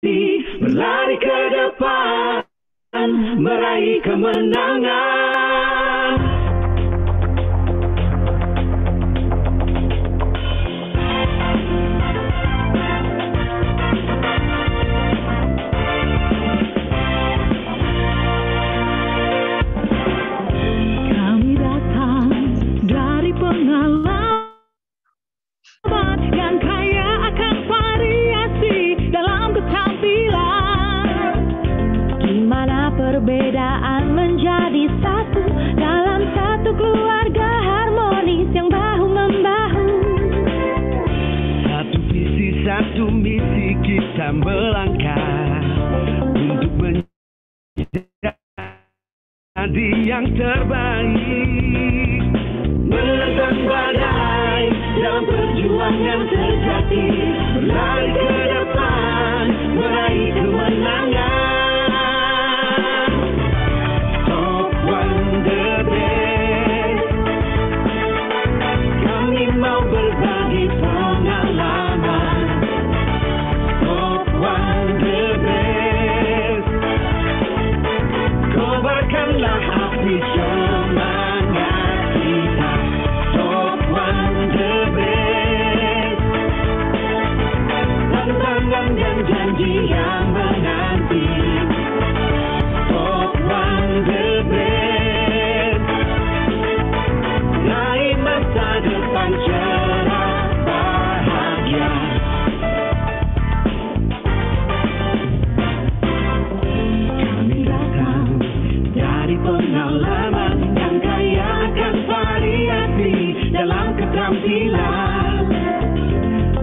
berlari ke depan, meraih kemenangan. Kami datang dari pengalaman yang kaya akan variasi dalam ketampilan, di mana perbedaan menjadi satu dalam satu keluarga harmonis yang bahu-membahu. Satu visi, satu misi, kita melangkah untuk menjadi yang terbaik, menentang badai dalam perjuangan sejati, berlari ke depan, meraih kemenangan. Top One the best, kami mau berbagi pengalaman. Top One the best, kobarkanlah api semangat kita. Top One the best, tantangan dan janji yang menanti. Top One the best, naik masa depan cerah bahagia. Kami datang dari pengalaman yang kaya akan variasi dalam keterampilan,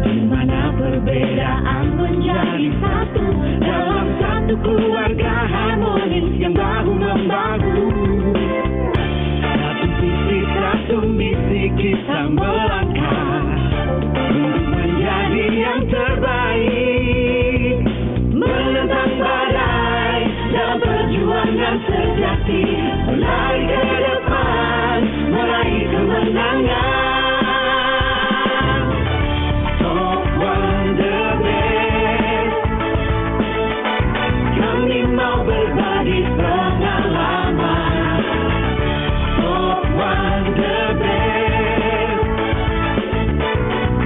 di mana perbedaan menjadi satu dalam satu keluarga harmonis yang bahu-membahu. Satu visi, satu misi, kita melangkah untuk menjadi yang terbaik, menentang badai dalam perjuangan sejati, berlari ke depan, meraih kemenangan. Top One the best, kami mau berbagi pengalaman. Top One the best,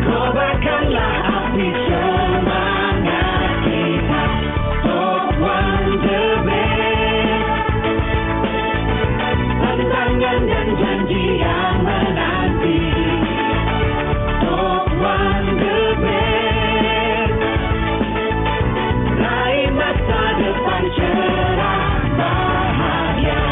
kobarkanlah api semangat kita. Top One the best, tantangan dan janji yang menanti. Top One the best, raih masa depan cerah bahagia.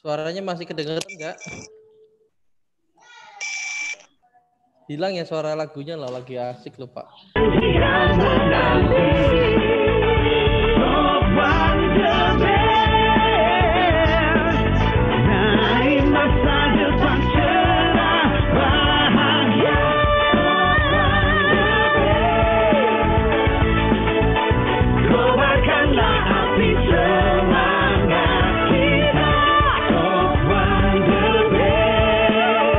Suaranya masih kedengeran nggak? Hilang ya suara lagunya loh, lagi asik loh Pak. Yang menanti. Top One the best, naik masa depan cerah bahagia. Top One the best, kobarkanlah api semangat kita. Top One the best,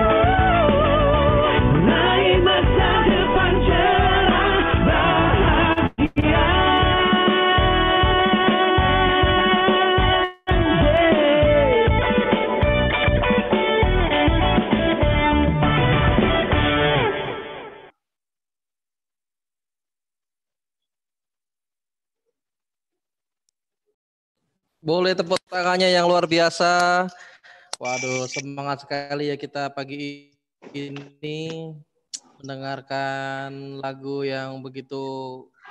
naik masa depan cerah bahagia. Boleh tepuk tangannya yang luar biasa. Waduh, semangat sekali ya kita pagi ini mendengarkan lagu yang begitu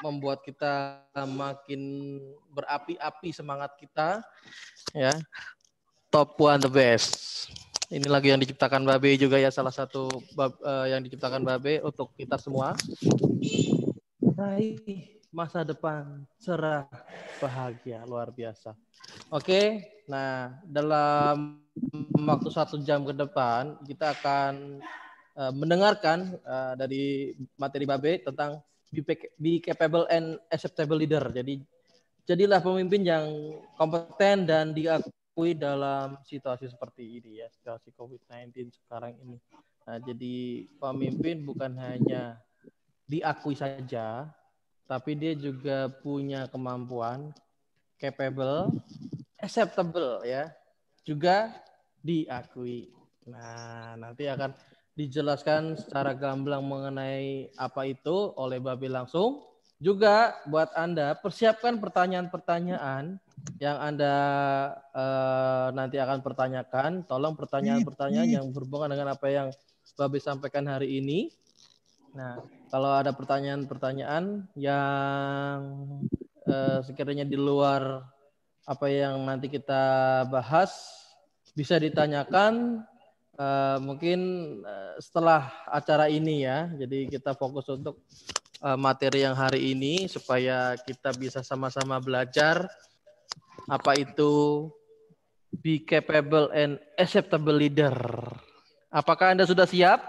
membuat kita makin berapi-api semangat kita ya. Top One the best. Ini lagu yang diciptakan Babe juga ya, salah satu yang diciptakan Babe untuk kita semua. Raih masa depan cerah bahagia luar biasa. Oke, nah dalam waktu 1 jam ke depan kita akan mendengarkan dari materi Babe tentang be capable and acceptable leader. Jadi jadilah pemimpin yang kompeten dan diakui dalam situasi seperti ini ya, situasi COVID-19 sekarang ini. Nah, jadi pemimpin bukan hanya diakui saja, tapi dia juga punya kemampuan capable, acceptable ya, juga diakui. Nah, nanti akan dijelaskan secara gamblang mengenai apa itu oleh Babe langsung. Juga buat Anda persiapkan pertanyaan-pertanyaan yang Anda nanti akan pertanyakan. Tolong pertanyaan-pertanyaan yang berhubungan dengan apa yang Babe sampaikan hari ini. Nah, kalau ada pertanyaan-pertanyaan yang sekiranya di luar apa yang nanti kita bahas, bisa ditanyakan mungkin setelah acara ini ya. Jadi kita fokus untuk materi yang hari ini supaya kita bisa sama-sama belajar apa itu be capable and acceptable leader. Apakah Anda sudah siap?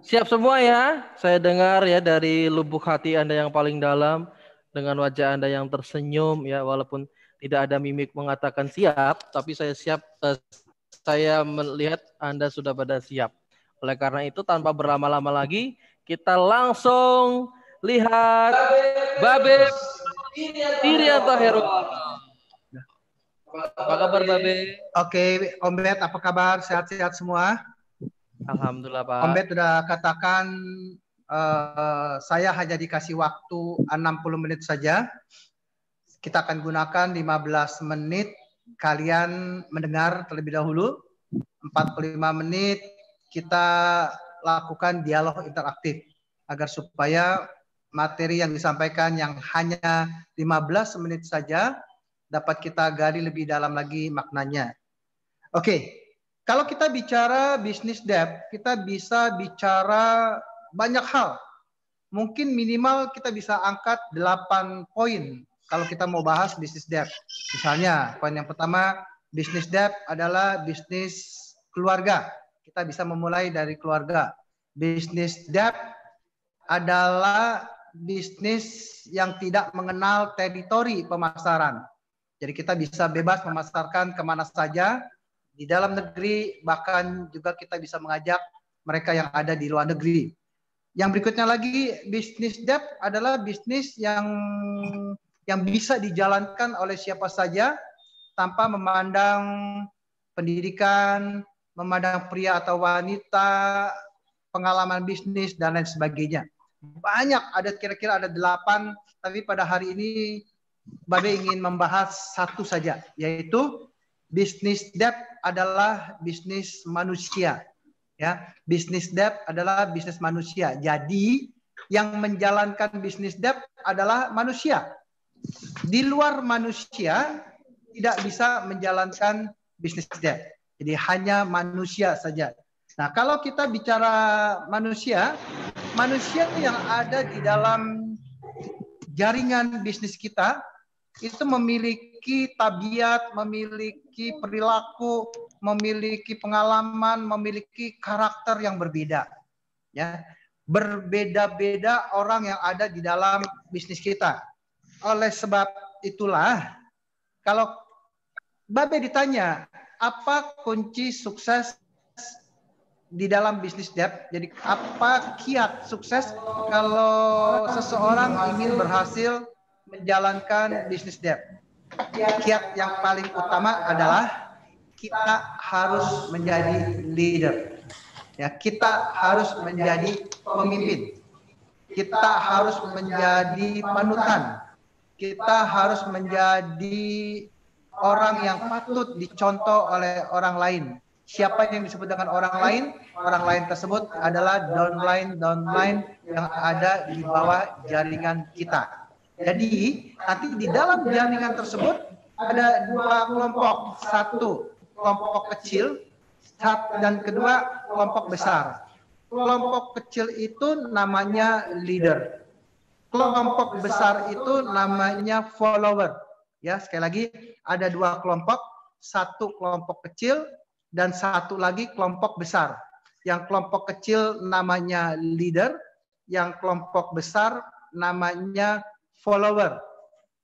Siap semua ya? Saya dengar ya dari lubuk hati Anda yang paling dalam, dengan wajah Anda yang tersenyum ya, walaupun tidak ada mimik mengatakan siap, tapi saya siap, saya melihat Anda sudah pada siap. Oleh karena itu tanpa berlama-lama lagi, kita langsung lihat Babe Irianto Heru. Apa kabar Babe? Oke, Om Bet, apa kabar? Sehat-sehat semua? Alhamdulillah Pak. Om Bet sudah katakan saya hanya dikasih waktu 60 menit saja. Kita akan gunakan 15 menit kalian mendengar terlebih dahulu. 45 menit kita lakukan dialog interaktif agar supaya materi yang disampaikan yang hanya 15 menit saja dapat kita gali lebih dalam lagi maknanya. Oke. Kalau kita bicara bisnis debt, kita bisa bicara banyak hal. Mungkin minimal kita bisa angkat 8 poin kalau kita mau bahas bisnis debt. Misalnya, poin yang pertama, bisnis debt adalah bisnis keluarga. Kita bisa memulai dari keluarga. Bisnis debt adalah bisnis yang tidak mengenal teritori pemasaran. Jadi kita bisa bebas memasarkan kemana saja, di dalam negeri, bahkan juga kita bisa mengajak mereka yang ada di luar negeri. Yang berikutnya lagi, bisnis debt adalah bisnis yang bisa dijalankan oleh siapa saja tanpa memandang pendidikan, memandang pria atau wanita, pengalaman bisnis, dan lain sebagainya. Banyak, kira-kira ada 8, tapi pada hari ini Babe ingin membahas satu saja, yaitu bisnis debt adalah bisnis manusia. Ya, bisnis debt adalah bisnis manusia. Jadi yang menjalankan bisnis debt adalah manusia. Di luar manusia tidak bisa menjalankan bisnis debt. Jadi hanya manusia saja. Nah, kalau kita bicara manusia yang ada di dalam jaringan bisnis kita itu memiliki tabiat, memiliki perilaku, memiliki pengalaman, memiliki karakter yang berbeda. Ya, berbeda-beda orang yang ada di dalam bisnis kita. Oleh sebab itulah, kalau Babe ditanya, apa kunci sukses di dalam bisnis debt? Jadi apa kiat sukses kalau seseorang ingin berhasil menjalankan bisnis debt? Kiat yang paling utama adalah kita harus menjadi leader. Ya, kita harus menjadi pemimpin. Kita harus menjadi panutan. Kita harus menjadi orang yang patut dicontoh oleh orang lain. Siapa yang disebut dengan orang lain? Orang lain tersebut adalah downline yang ada di bawah jaringan kita. Jadi nanti di dalam jaringan tersebut ada 2 kelompok. Satu, kelompok kecil, dan kedua kelompok besar. Kelompok kecil itu namanya leader. Kelompok besar itu namanya follower. Ya, sekali lagi ada dua kelompok, satu kelompok kecil dan satu lagi kelompok besar. Yang kelompok kecil namanya leader, yang kelompok besar namanya follower.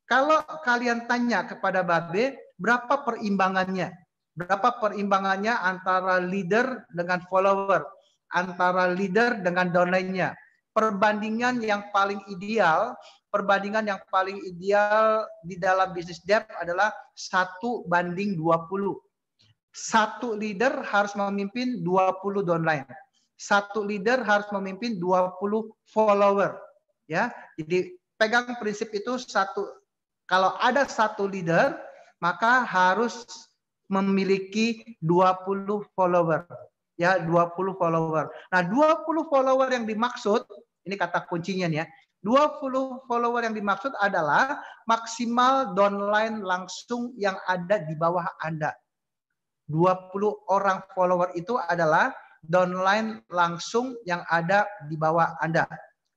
Kalau kalian tanya kepada Babe, berapa perimbangannya? Berapa perimbangannya antara leader dengan follower? Antara leader dengan downline-nya? Perbandingan yang paling ideal di dalam bisnis dev adalah 1:20. Satu leader harus memimpin 20 downline. Satu leader harus memimpin 20 follower. Ya, jadi pegang prinsip itu satu. Kalau ada satu leader, maka harus memiliki 20 follower. Ya, 20 follower. Nah, 20 follower yang dimaksud, ini kata kuncinya nih ya. 20 follower yang dimaksud adalah maksimal downline langsung yang ada di bawah Anda. 20 orang follower itu adalah downline langsung yang ada di bawah Anda.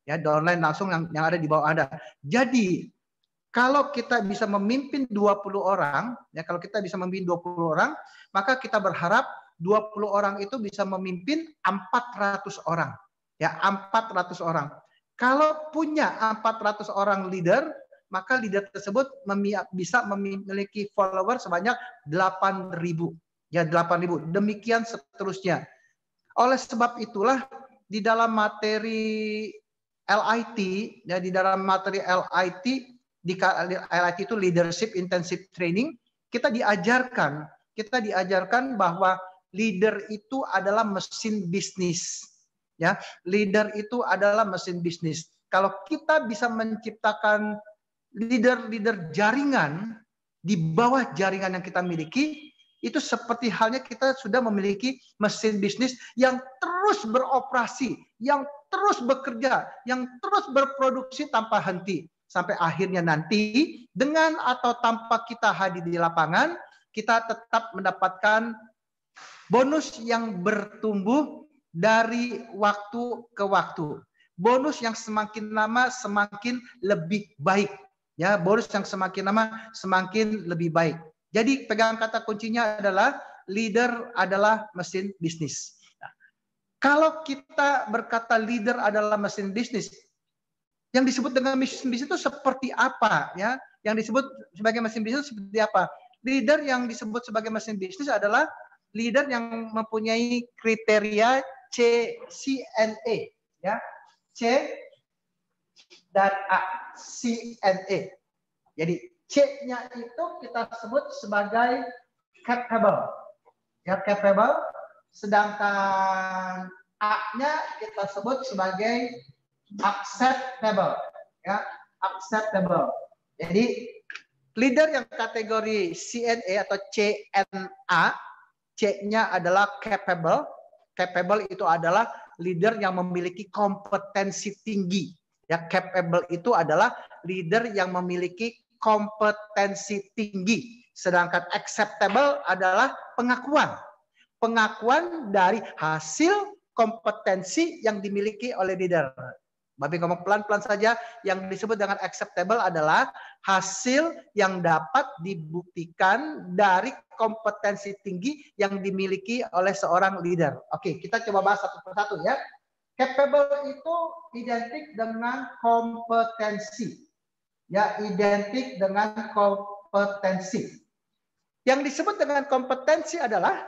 Ya, downline langsung yang ada di bawah Anda. Jadi, kalau kita bisa memimpin 20 orang, ya kalau kita bisa memimpin 20 orang, maka kita berharap 20 orang itu bisa memimpin 400 orang. Ya, 400 orang. Kalau punya 400 orang leader, maka leader tersebut bisa memiliki follower sebanyak 8.000. Ya, 8.000. Demikian seterusnya. Oleh sebab itulah di dalam materi LIT, ya di dalam materi LIT, di LIT itu Leadership Intensive Training, kita diajarkan bahwa leader itu adalah mesin bisnis. Ya, leader itu adalah mesin bisnis. Kalau kita bisa menciptakan leader-leader jaringan di bawah jaringan yang kita miliki, itu seperti halnya kita sudah memiliki mesin bisnis yang terus beroperasi, yang terus bekerja, yang terus berproduksi tanpa henti. Sampai akhirnya nanti, dengan atau tanpa kita hadir di lapangan, kita tetap mendapatkan bonus yang bertumbuh dari waktu ke waktu. Bonus yang semakin lama semakin lebih baik. Ya, bonus yang semakin lama semakin lebih baik. Jadi pegang kata kuncinya adalah leader adalah mesin bisnis. Nah, kalau kita berkata leader adalah mesin bisnis, yang disebut dengan mesin bisnis itu seperti apa? Ya, yang disebut sebagai mesin bisnis seperti apa? Leader yang disebut sebagai mesin bisnis adalah leader yang mempunyai kriteria CNA, ya, C dan A, CNA. Jadi C-nya itu kita sebut sebagai capable, ya capable. Sedangkan A-nya kita sebut sebagai acceptable, ya acceptable. Jadi leader yang kategori CNA atau CNA, C-nya adalah capable. Capable itu adalah leader yang memiliki kompetensi tinggi. Ya, capable itu adalah leader yang memiliki kompetensi tinggi. Sedangkan acceptable adalah pengakuan. Pengakuan dari hasil kompetensi yang dimiliki oleh leader. Babi ngomong pelan-pelan saja. Yang disebut dengan acceptable adalah hasil yang dapat dibuktikan dari kompetensi tinggi yang dimiliki oleh seorang leader. Oke, kita coba bahas satu persatu ya. Capable itu identik dengan kompetensi. Ya, identik dengan kompetensi. Yang disebut dengan kompetensi adalah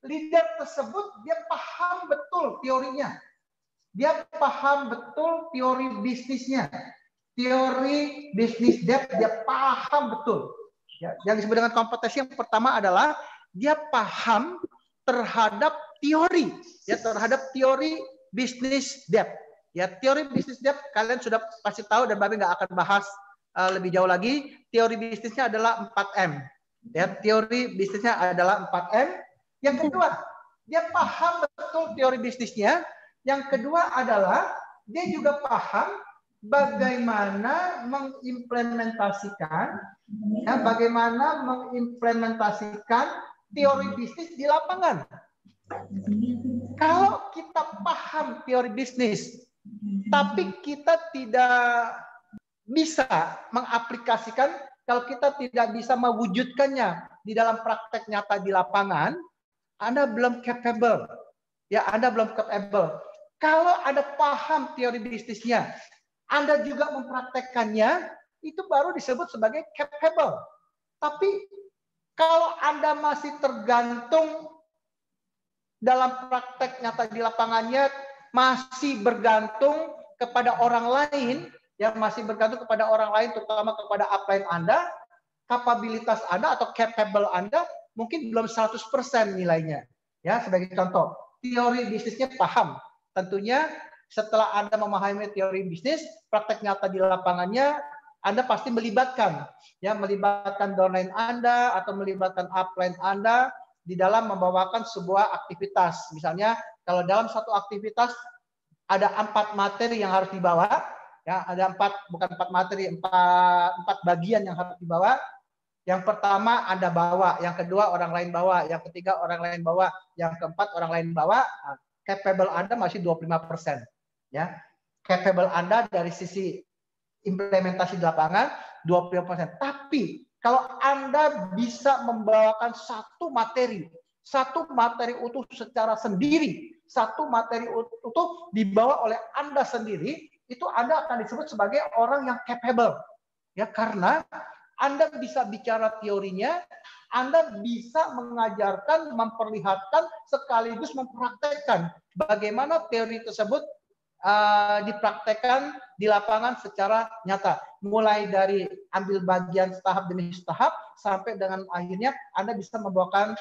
leader tersebut dia paham betul teorinya. Dia paham betul teori bisnisnya. Teori bisnis dia paham betul. Ya, yang disebut dengan kompetensi yang pertama adalah dia paham terhadap teori. Ya, terhadap teori bisnis debt. Ya, teori bisnis debt kalian sudah pasti tahu dan Babi nggak akan bahas lebih jauh lagi. Teori bisnisnya adalah 4M. Ya, teori bisnisnya adalah 4M. Yang kedua, dia paham betul teori bisnisnya. Yang kedua adalah dia juga paham bagaimana mengimplementasikan teori bisnis di lapangan. Kalau kita paham teori bisnis, tapi kita tidak bisa mengaplikasikan, kalau kita tidak bisa mewujudkannya di dalam praktek nyata di lapangan, Anda belum capable. Ya, Anda belum capable. Kalau Anda paham teori bisnisnya, Anda juga mempraktekkannya, itu baru disebut sebagai capable. Tapi kalau Anda masih tergantung dalam praktek nyata di lapangannya, masih bergantung kepada orang lain, yang masih bergantung kepada orang lain, terutama kepada upline Anda, kapabilitas Anda atau capable Anda mungkin belum 100% nilainya. Ya, sebagai contoh, teori bisnisnya paham. Tentunya setelah Anda memahami teori bisnis, praktek nyata di lapangannya, Anda pasti melibatkan downline Anda atau melibatkan upline Anda di dalam membawakan sebuah aktivitas. Misalnya, kalau dalam satu aktivitas ada 4 materi yang harus dibawa, ya, ada 4 materi, 4 bagian yang harus dibawa. Yang pertama Anda bawa, yang kedua orang lain bawa, yang ketiga orang lain bawa, yang keempat orang lain bawa. Capable Anda masih 25%, ya. Capable Anda dari sisi implementasi di lapangan 25%. Tapi kalau Anda bisa membawakan satu materi utuh secara sendiri, satu materi utuh dibawa oleh Anda sendiri, itu Anda akan disebut sebagai orang yang capable. Ya, karena Anda bisa bicara teorinya, Anda bisa mengajarkan, memperlihatkan, sekaligus mempraktekkan bagaimana teori tersebut dipraktekkan di lapangan secara nyata. Mulai dari ambil bagian tahap demi tahap, sampai dengan akhirnya Anda bisa membawakan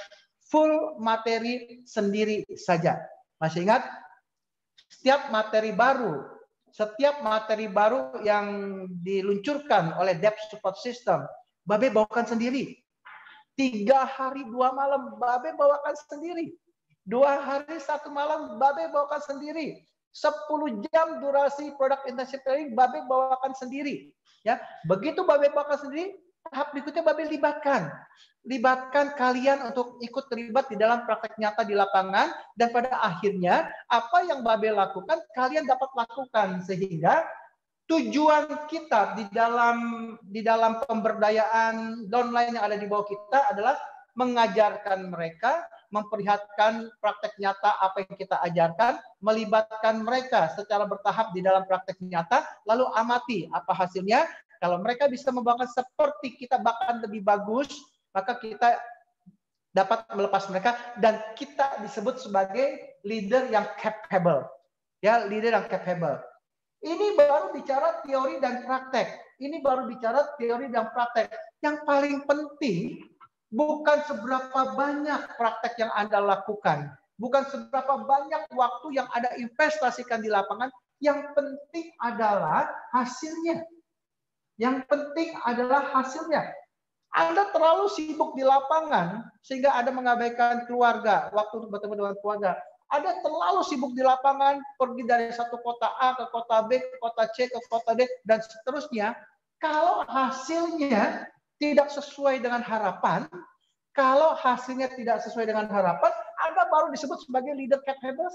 full materi sendiri saja. Masih ingat? Setiap materi baru yang diluncurkan oleh Dev Support System, Babe bawakan sendiri. 3 hari 2 malam, Babe bawakan sendiri. 2 hari 1 malam, Babe bawakan sendiri. 10 jam durasi product intensive training, Babe bawakan sendiri. Ya, begitu Babe bawakan sendiri, tahap berikutnya Babe libatkan kalian untuk ikut terlibat di dalam praktek nyata di lapangan, dan pada akhirnya apa yang Babe lakukan kalian dapat lakukan, sehingga tujuan kita di dalam pemberdayaan downline yang ada di bawah kita adalah mengajarkan mereka, memperlihatkan praktek nyata apa yang kita ajarkan, melibatkan mereka secara bertahap di dalam praktek nyata, lalu amati apa hasilnya. Kalau mereka bisa membawakan seperti kita bahkan lebih bagus, maka kita dapat melepas mereka dan kita disebut sebagai leader yang capable. Ya, leader yang capable. Ini baru bicara teori dan praktek. Yang paling penting bukan seberapa banyak praktek yang Anda lakukan, bukan seberapa banyak waktu yang Anda investasikan di lapangan. Yang penting adalah hasilnya. Anda terlalu sibuk di lapangan sehingga Anda mengabaikan keluarga, waktu untuk bertemu dengan keluarga. Anda terlalu sibuk di lapangan, pergi dari satu kota A ke kota B, ke kota C, ke kota D, dan seterusnya. Kalau hasilnya tidak sesuai dengan harapan, Anda baru disebut sebagai leader capable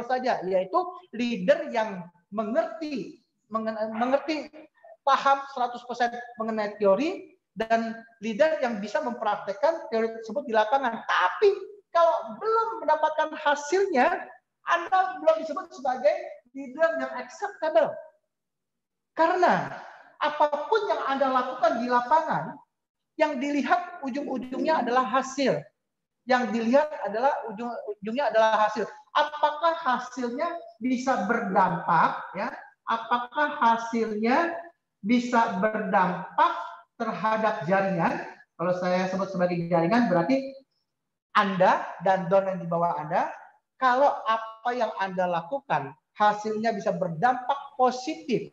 saja. Yaitu leader yang mengerti, paham 100% mengenai teori, dan leader yang bisa mempraktekkan teori tersebut di lapangan. Tapi kalau belum mendapatkan hasilnya, Anda belum disebut sebagai leader yang acceptable. Karena apapun yang Anda lakukan di lapangan, yang dilihat ujung-ujungnya adalah hasil. Apakah hasilnya bisa berdampak, ya? Apakah hasilnya bisa berdampak terhadap jaringan? Kalau saya sebut sebagai jaringan, berarti Anda dan downline di bawah Anda, kalau apa yang Anda lakukan hasilnya bisa berdampak positif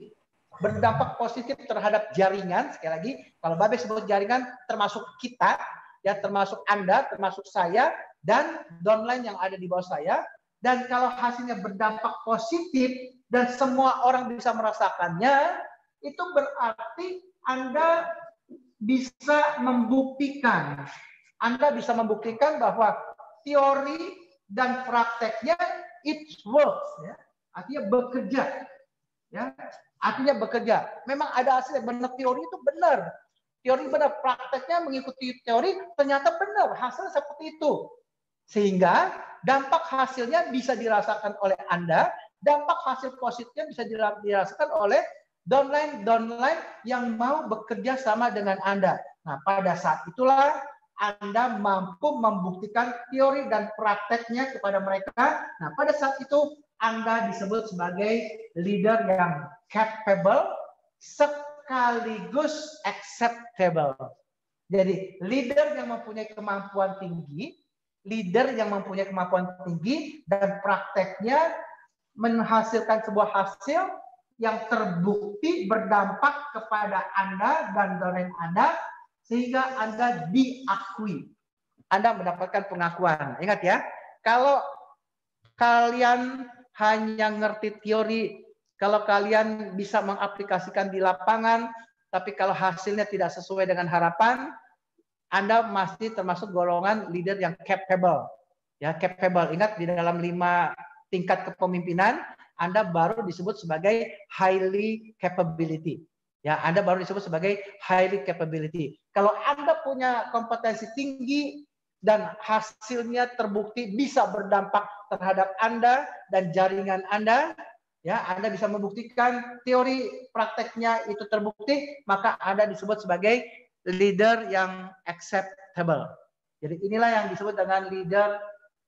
terhadap jaringan. Sekali lagi, kalau Babe sebut jaringan termasuk kita, ya, termasuk Anda, termasuk saya, dan downline yang ada di bawah saya. Dan kalau hasilnya berdampak positif dan semua orang bisa merasakannya, itu berarti Anda bisa membuktikan. Anda bisa membuktikan bahwa teori dan prakteknya it works, ya. Artinya bekerja, ya. Artinya bekerja. Memang ada hasilnya, benar, teori itu benar. Teori benar, prakteknya mengikuti teori ternyata benar, hasilnya seperti itu. Sehingga dampak hasilnya bisa dirasakan oleh Anda, dampak hasil positifnya bisa dirasakan oleh downline yang mau bekerja sama dengan Anda. Nah, pada saat itulah Anda mampu membuktikan teori dan prakteknya kepada mereka. Nah, pada saat itu Anda disebut sebagai leader yang capable sekaligus acceptable. Jadi, leader yang mempunyai kemampuan tinggi, dan prakteknya menghasilkan sebuah hasil yang terbukti berdampak kepada Anda dan domain Anda, sehingga Anda diakui. Anda mendapatkan pengakuan. Ingat ya, kalau kalian hanya ngerti teori, kalau kalian bisa mengaplikasikan di lapangan, tapi kalau hasilnya tidak sesuai dengan harapan, Anda masih termasuk golongan leader yang capable. Ya, capable. Ingat, di dalam 5 tingkat kepemimpinan, Anda baru disebut sebagai highly capability. Ya, Anda baru disebut sebagai highly capability. Kalau Anda punya kompetensi tinggi dan hasilnya terbukti bisa berdampak terhadap Anda dan jaringan Anda, ya, Anda bisa membuktikan teori prakteknya itu terbukti, maka Anda disebut sebagai leader yang acceptable. Jadi inilah yang disebut dengan leader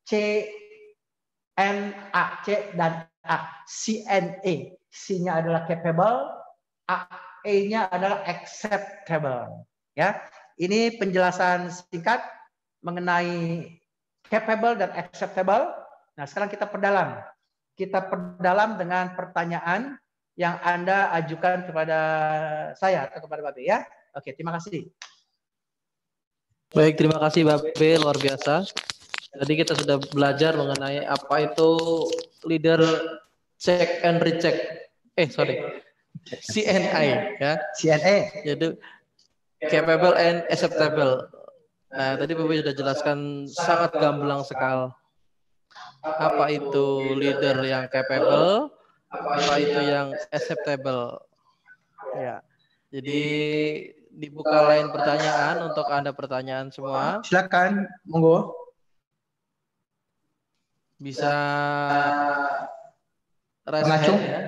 CNA, C dan A, CNA. C-nya adalah capable, A-nya adalah acceptable. Ya, ini penjelasan singkat mengenai capable dan acceptable. Nah, sekarang kita perdalam. Kita perdalam dengan pertanyaan yang Anda ajukan kepada saya atau kepada Babe, ya. Oke, terima kasih. Baik, terima kasih Babe, luar biasa. Tadi kita sudah belajar mengenai apa itu leader check and recheck. CNI, ya. CNA. Jadi capable and acceptable. Nah, tadi Babe sudah jelaskan sangat gamblang sekali. Apa itu leader yang capable, apa itu yang acceptable. Ya. Jadi dibuka lain pertanyaan untuk Anda pertanyaan semua. Silakan, monggo. Bisa raise Mengacung. hand, ya.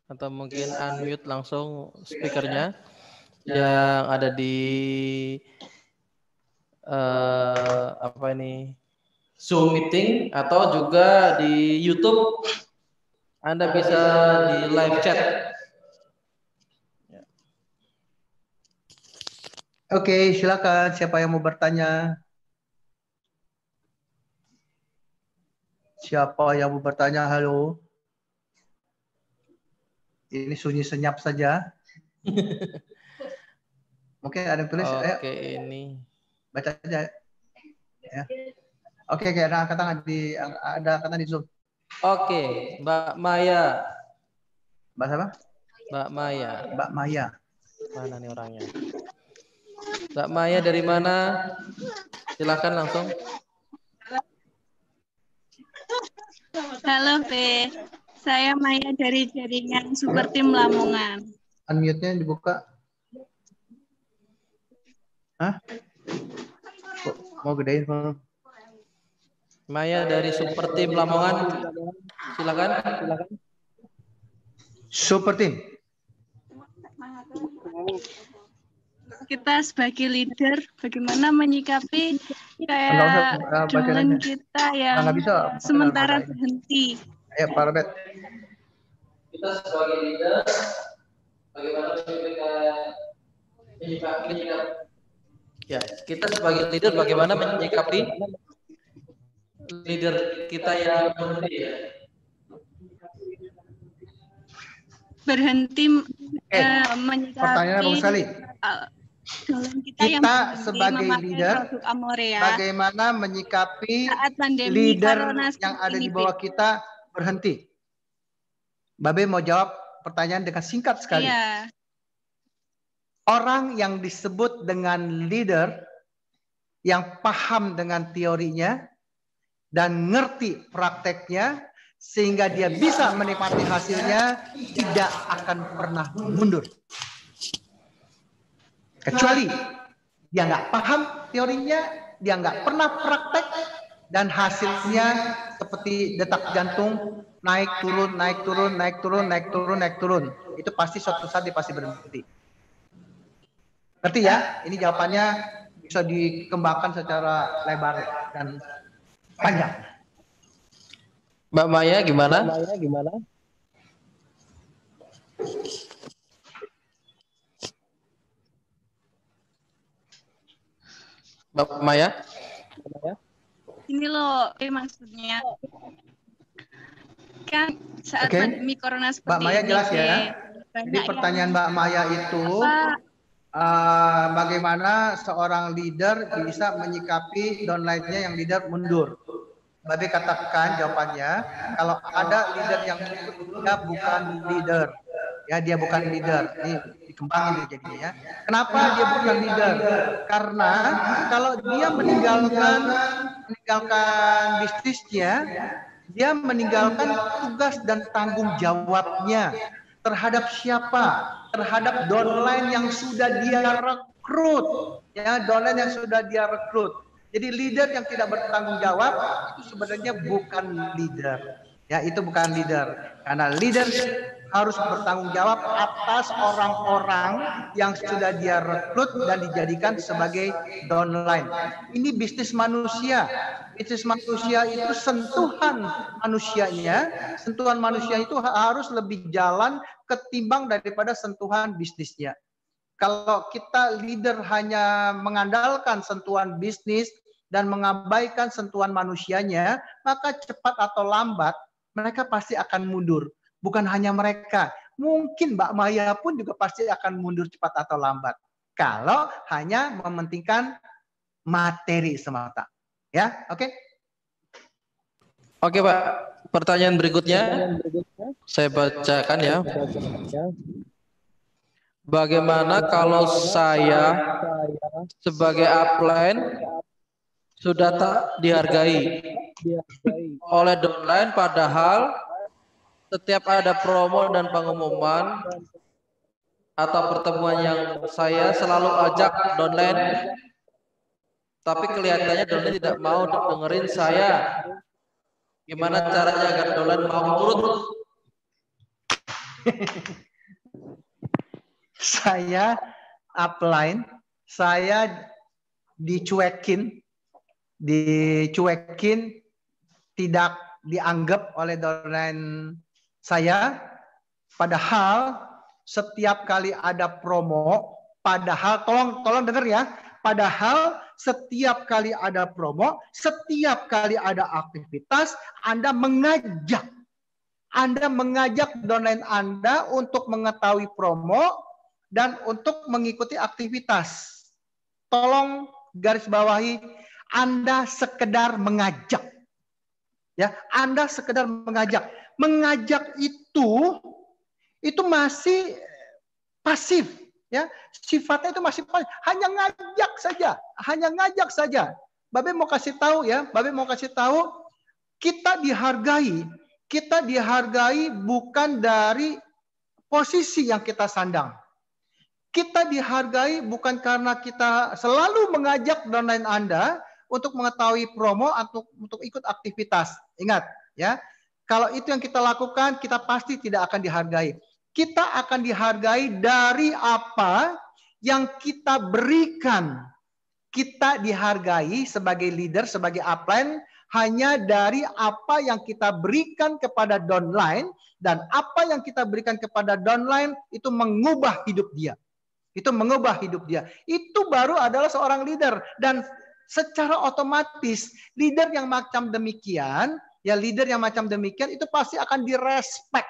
Atau mungkin unmute langsung speakernya yang ada di Zoom meeting atau juga di YouTube. Anda bisa di live chat. Oke, silakan. Siapa yang mau bertanya? Siapa yang mau bertanya? Halo. Ini sunyi senyap saja. Mungkin ada yang tulis. Oke, ini. Baca aja. Ya. Oke, ada angkat tangan di Zoom. Oke, Mbak Maya. Mbak siapa? Mbak Maya. Mbak Maya. Mana nih orangnya? Mbak Maya dari mana? Silakan langsung. Halo, B. Saya Maya dari jaringan Super Team Lamongan. Unmute-nya dibuka. Hah? Mau gedein, Pak? Maya dari Super Team Lamongan. Silakan. Super Team. Kita sebagai leader, bagaimana menyikapi kayak downline kita yang sementara berhenti? Ayo, Pak Robert. Kita sebagai leader, bagaimana menyikapi? Ya, kita sebagai leader bagaimana menyikapi leader kita yang berhenti, ya? Berhenti menyikapi. Pertanyaannya bagus sekali. Kita sebagai leader, bagaimana menyikapi leader yang ada di bawah kita berhenti? Babe mau jawab pertanyaan dengan singkat sekali. Iya. Orang yang disebut dengan leader yang paham dengan teorinya dan ngerti prakteknya sehingga dia bisa menikmati hasilnya, tidak akan pernah mundur. Kecuali dia nggak paham teorinya, dia nggak pernah praktek, dan hasilnya seperti detak jantung, naik turun, naik turun, naik turun, naik turun, naik turun. Itu pasti suatu saat dia pasti berhenti. Ngerti ya? Ini jawabannya bisa dikembangkan secara lebar dan panjang. Mbak Maya gimana? Mbak Maya? Ini loh, maksudnya kan saat Oke. pandemi corona seperti Mbak Maya ini, jelas ya? banyak Jadi pertanyaan Mbak Maya itu, bagaimana seorang leader bisa menyikapi downline-nya yang leader mundur? Babe katakan jawabannya, kalau ada leader yang mundur, dia bukan leader. Ya, dia bukan leader. Ini dikembangin jadinya ya. Kenapa dia bukan leader? Karena kalau dia meninggalkan bisnisnya, dia meninggalkan tugas dan tanggung jawabnya terhadap siapa? Terhadap downline yang sudah dia rekrut. Ya, downline yang sudah dia rekrut. Jadi leader yang tidak bertanggung jawab itu sebenarnya bukan leader. Ya, itu bukan leader. Karena leader harus bertanggung jawab atas orang-orang yang sudah dia rekrut dan dijadikan sebagai downline. Ini bisnis manusia. Bisnis manusia itu sentuhan manusianya. Sentuhan manusia itu harus lebih jalan ketimbang daripada sentuhan bisnisnya. Kalau kita leader hanya mengandalkan sentuhan bisnis dan mengabaikan sentuhan manusianya, maka cepat atau lambat mereka pasti akan mundur. Bukan hanya mereka, mungkin Mbak Maya pun juga pasti akan mundur cepat atau lambat. Kalau hanya mementingkan materi semata. Ya, oke? Oke Pak, pertanyaan berikutnya saya bacakan ya. Bagaimana kalau saya sebagai upline sudah tak dihargai oleh downline, padahal setiap ada promo dan pengumuman atau pertemuan yang saya selalu ajak downline, tapi kelihatannya downline tidak mau dengerin saya. Gimana caranya agar downline mau nurut? Saya upline, saya dicuekin, tidak dianggap oleh downline saya, padahal setiap kali ada promo, padahal tolong dengar ya, padahal setiap kali ada promo, setiap kali ada aktivitas, Anda mengajak downline Anda untuk mengetahui promo dan untuk mengikuti aktivitas. Tolong garis bawahi, Anda sekedar mengajak. Ya, Anda sekedar mengajak. Mengajak itu masih pasif, ya. Sifatnya itu masih pasif. Hanya ngajak saja. Babe mau kasih tahu ya, kita dihargai bukan dari posisi yang kita sandang. Kita dihargai bukan karena kita selalu mengajak downline Anda untuk mengetahui promo atau untuk ikut aktivitas. Ingat ya, kalau itu yang kita lakukan, kita pasti tidak akan dihargai. Kita akan dihargai dari apa yang kita berikan. Kita dihargai sebagai leader, sebagai upline, hanya dari apa yang kita berikan kepada downline, dan apa yang kita berikan kepada downline itu mengubah hidup dia. Itu baru adalah seorang leader. Dan secara otomatis leader yang macam demikian itu pasti akan direspek,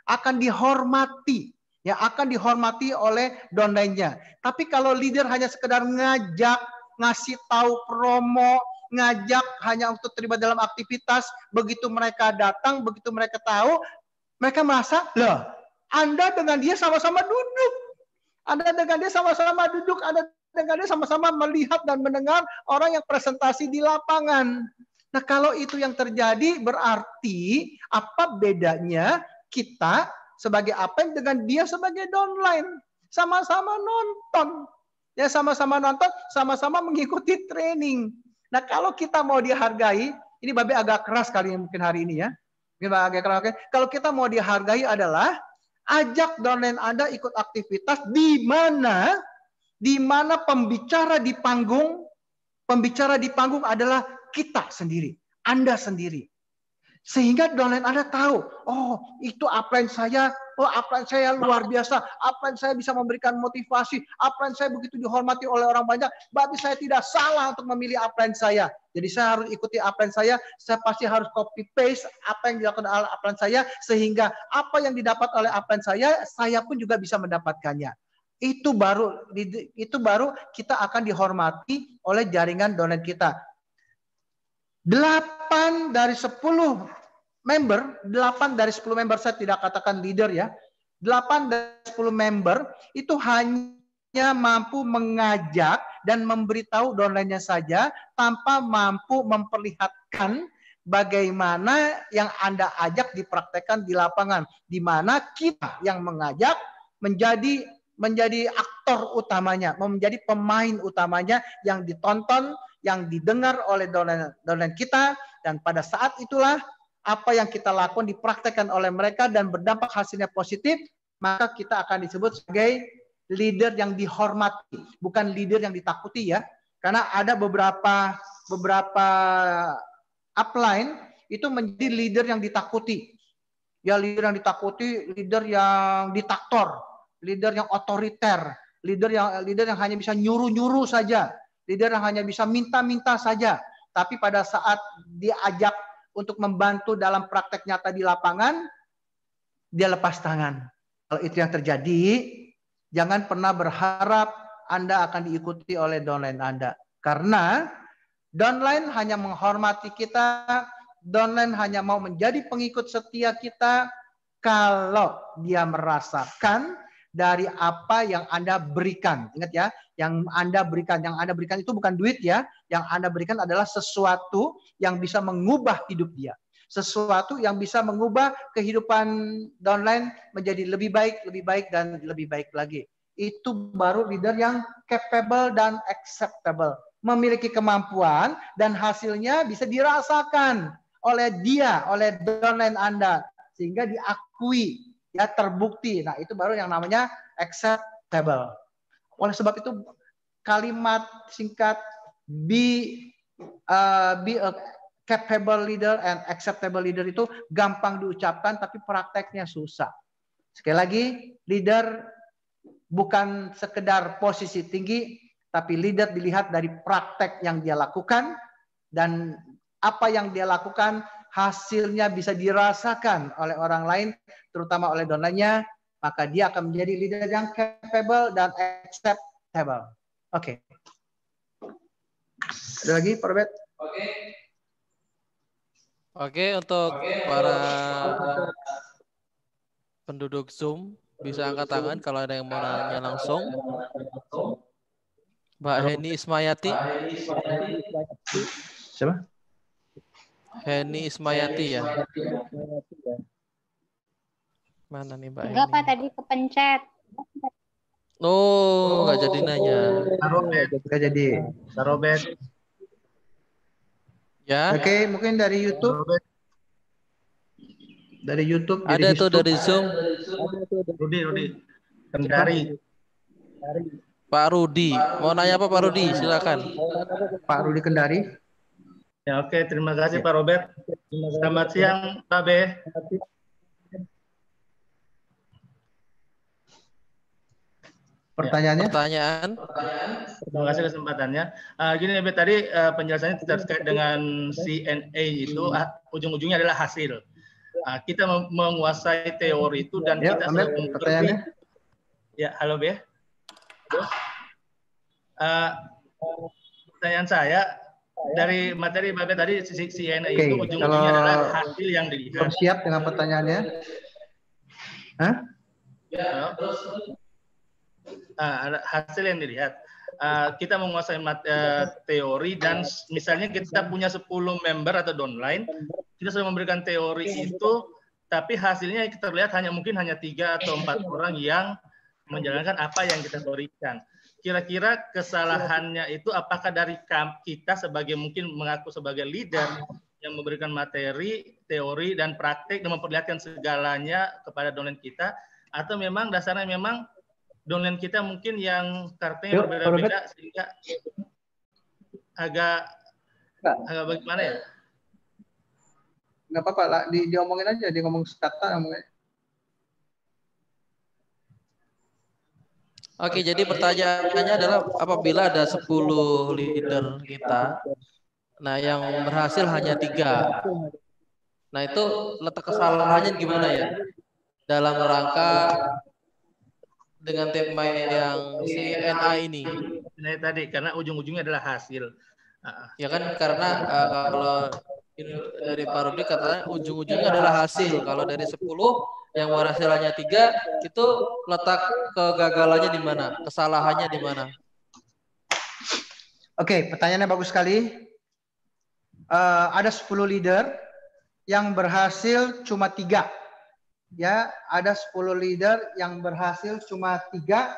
akan dihormati. Ya, akan dihormati oleh downline-nya. Tapi kalau leader hanya sekedar ngajak, ngasih tahu promo, ngajak hanya untuk terlibat dalam aktivitas, begitu mereka datang, begitu mereka tahu, mereka merasa, loh, Anda dengan dia sama-sama duduk. Anda dengan dia sama-sama duduk, Anda dengan dia sama-sama melihat dan mendengar orang yang presentasi di lapangan. Nah, kalau itu yang terjadi berarti apa bedanya kita sebagai APEN dengan dia sebagai downline? Sama-sama nonton. Ya, sama-sama nonton, sama-sama mengikuti training. Nah, kalau kita mau dihargai, ini Babe agak keras kali mungkin hari ini ya. Mungkin agak keras. Kalau kita mau dihargai adalah ajak downline Anda ikut aktivitas di mana pembicara di panggung adalah kita sendiri, Anda sendiri. Sehingga downline Anda tahu, oh itu upline saya, oh upline saya luar biasa, upline saya bisa memberikan motivasi, upline saya begitu dihormati oleh orang banyak, berarti saya tidak salah untuk memilih upline saya. Jadi saya harus ikuti upline saya pasti harus copy paste apa yang dilakukan oleh upline saya, sehingga apa yang didapat oleh upline saya pun juga bisa mendapatkannya. Itu baru kita akan dihormati oleh jaringan downline kita. 8 dari 10 member saya tidak katakan leader ya. 8 dari 10 member itu hanya mampu mengajak dan memberitahu downline-nya saja tanpa mampu memperlihatkan bagaimana yang Anda ajak dipraktekkan di lapangan, di mana kita yang mengajak menjadi aktor utamanya, menjadi pemain utamanya yang ditonton, yang didengar oleh downline kita, dan pada saat itulah apa yang kita lakukan dipraktekkan oleh mereka dan berdampak hasilnya positif, maka kita akan disebut sebagai leader yang dihormati, bukan leader yang ditakuti ya. Karena ada beberapa upline itu menjadi leader yang ditakuti. Ya, leader yang ditakuti, leader yang diktator, leader yang otoriter, leader yang hanya bisa nyuruh-nyuruh saja, leader yang hanya bisa minta-minta saja. Tapi pada saat diajak untuk membantu dalam praktek nyata di lapangan, dia lepas tangan. Kalau itu yang terjadi, jangan pernah berharap Anda akan diikuti oleh downline Anda. Karena downline hanya menghormati kita, downline hanya mau menjadi pengikut setia kita kalau dia merasakan dari apa yang Anda berikan. Ingat ya, yang Anda berikan itu bukan duit ya. Yang Anda berikan adalah sesuatu yang bisa mengubah hidup dia. Sesuatu yang bisa mengubah kehidupan downline menjadi lebih baik dan lebih baik lagi. Itu baru leader yang capable dan acceptable. Memiliki kemampuan dan hasilnya bisa dirasakan oleh dia, oleh downline Anda. Sehingga diakui, ya terbukti. Nah, itu baru yang namanya acceptable. Oleh sebab itu kalimat singkat be a capable leader and acceptable leader itu gampang diucapkan tapi prakteknya susah. Sekali lagi, leader bukan sekedar posisi tinggi, tapi leader dilihat dari praktek yang dia lakukan, dan apa yang dia lakukan hasilnya bisa dirasakan oleh orang lain, terutama oleh downline-nya, maka dia akan menjadi leader yang capable dan acceptable. Oke. Ada lagi, Pak Robert? Oke, untuk para penduduk Zoom bisa angkat tangan kalau ada yang mau nanya langsung. Mbak Heni Ismayati. Siapa? Heni Ismayati ya. Mana nih Mbak Heni? Enggak Pak, tadi kepencet. Oh, nggak jadi nanya. Nggak jadi. Robert. Ya. Oke, mungkin dari YouTube. Dari YouTube. Ada tuh dari Zoom. Rudi. Kendari. Pak Rudi. Mau nanya apa Pak Rudi? Silakan. Pak Rudi Kendari. Ya, oke, terima kasih Pak Robert. Selamat siang, Pak B. Pertanyaannya? Terima kasih kesempatannya. Gini ya, tadi penjelasannya terkait dengan CNA itu ujung-ujungnya adalah hasil. Kita menguasai teori itu dan Ya, kita Ahmed, selalu pertanyaannya? Ya, halo B. Pertanyaan saya dari materi Babe tadi CNA itu ujung-ujungnya adalah hasil yang dilihat. Siap dengan pertanyaannya? Hah? ada hasil yang dilihat. Kita menguasai teori dan misalnya kita punya 10 member atau downline, kita sudah memberikan teori itu, tapi hasilnya kita lihat mungkin hanya 3 atau 4 orang yang menjalankan apa yang kita berikan. Kira-kira kesalahannya itu apakah dari kita sebagai mungkin mengaku sebagai leader yang memberikan materi, teori, dan praktik dan memperlihatkan segalanya kepada downline kita, atau memang dasarnya memang downline kita mungkin yang karakternya berbeda-beda sehingga agak bagaimana ya? Nggak apa-apa lah, diomongin aja, dia ngomong kata ngomongnya. Oke, jadi pertanyaannya adalah apabila ada 10 leader kita, nah yang berhasil hanya 3. Nah itu letak kesalahannya gimana ya? Dalam rangka dengan tema yang CNA ini. Nah, tadi karena ujung-ujungnya adalah hasil. Ya kan karena kalau dari Pak Rudi katanya ujung-ujungnya adalah hasil. Kalau dari 10 yang berhasil hanya 3, itu letak kegagalannya di mana? Kesalahannya di mana? Oke, pertanyaannya bagus sekali. Ada 10 leader yang berhasil cuma 3. Ya, ada 10 leader yang berhasil cuma 3,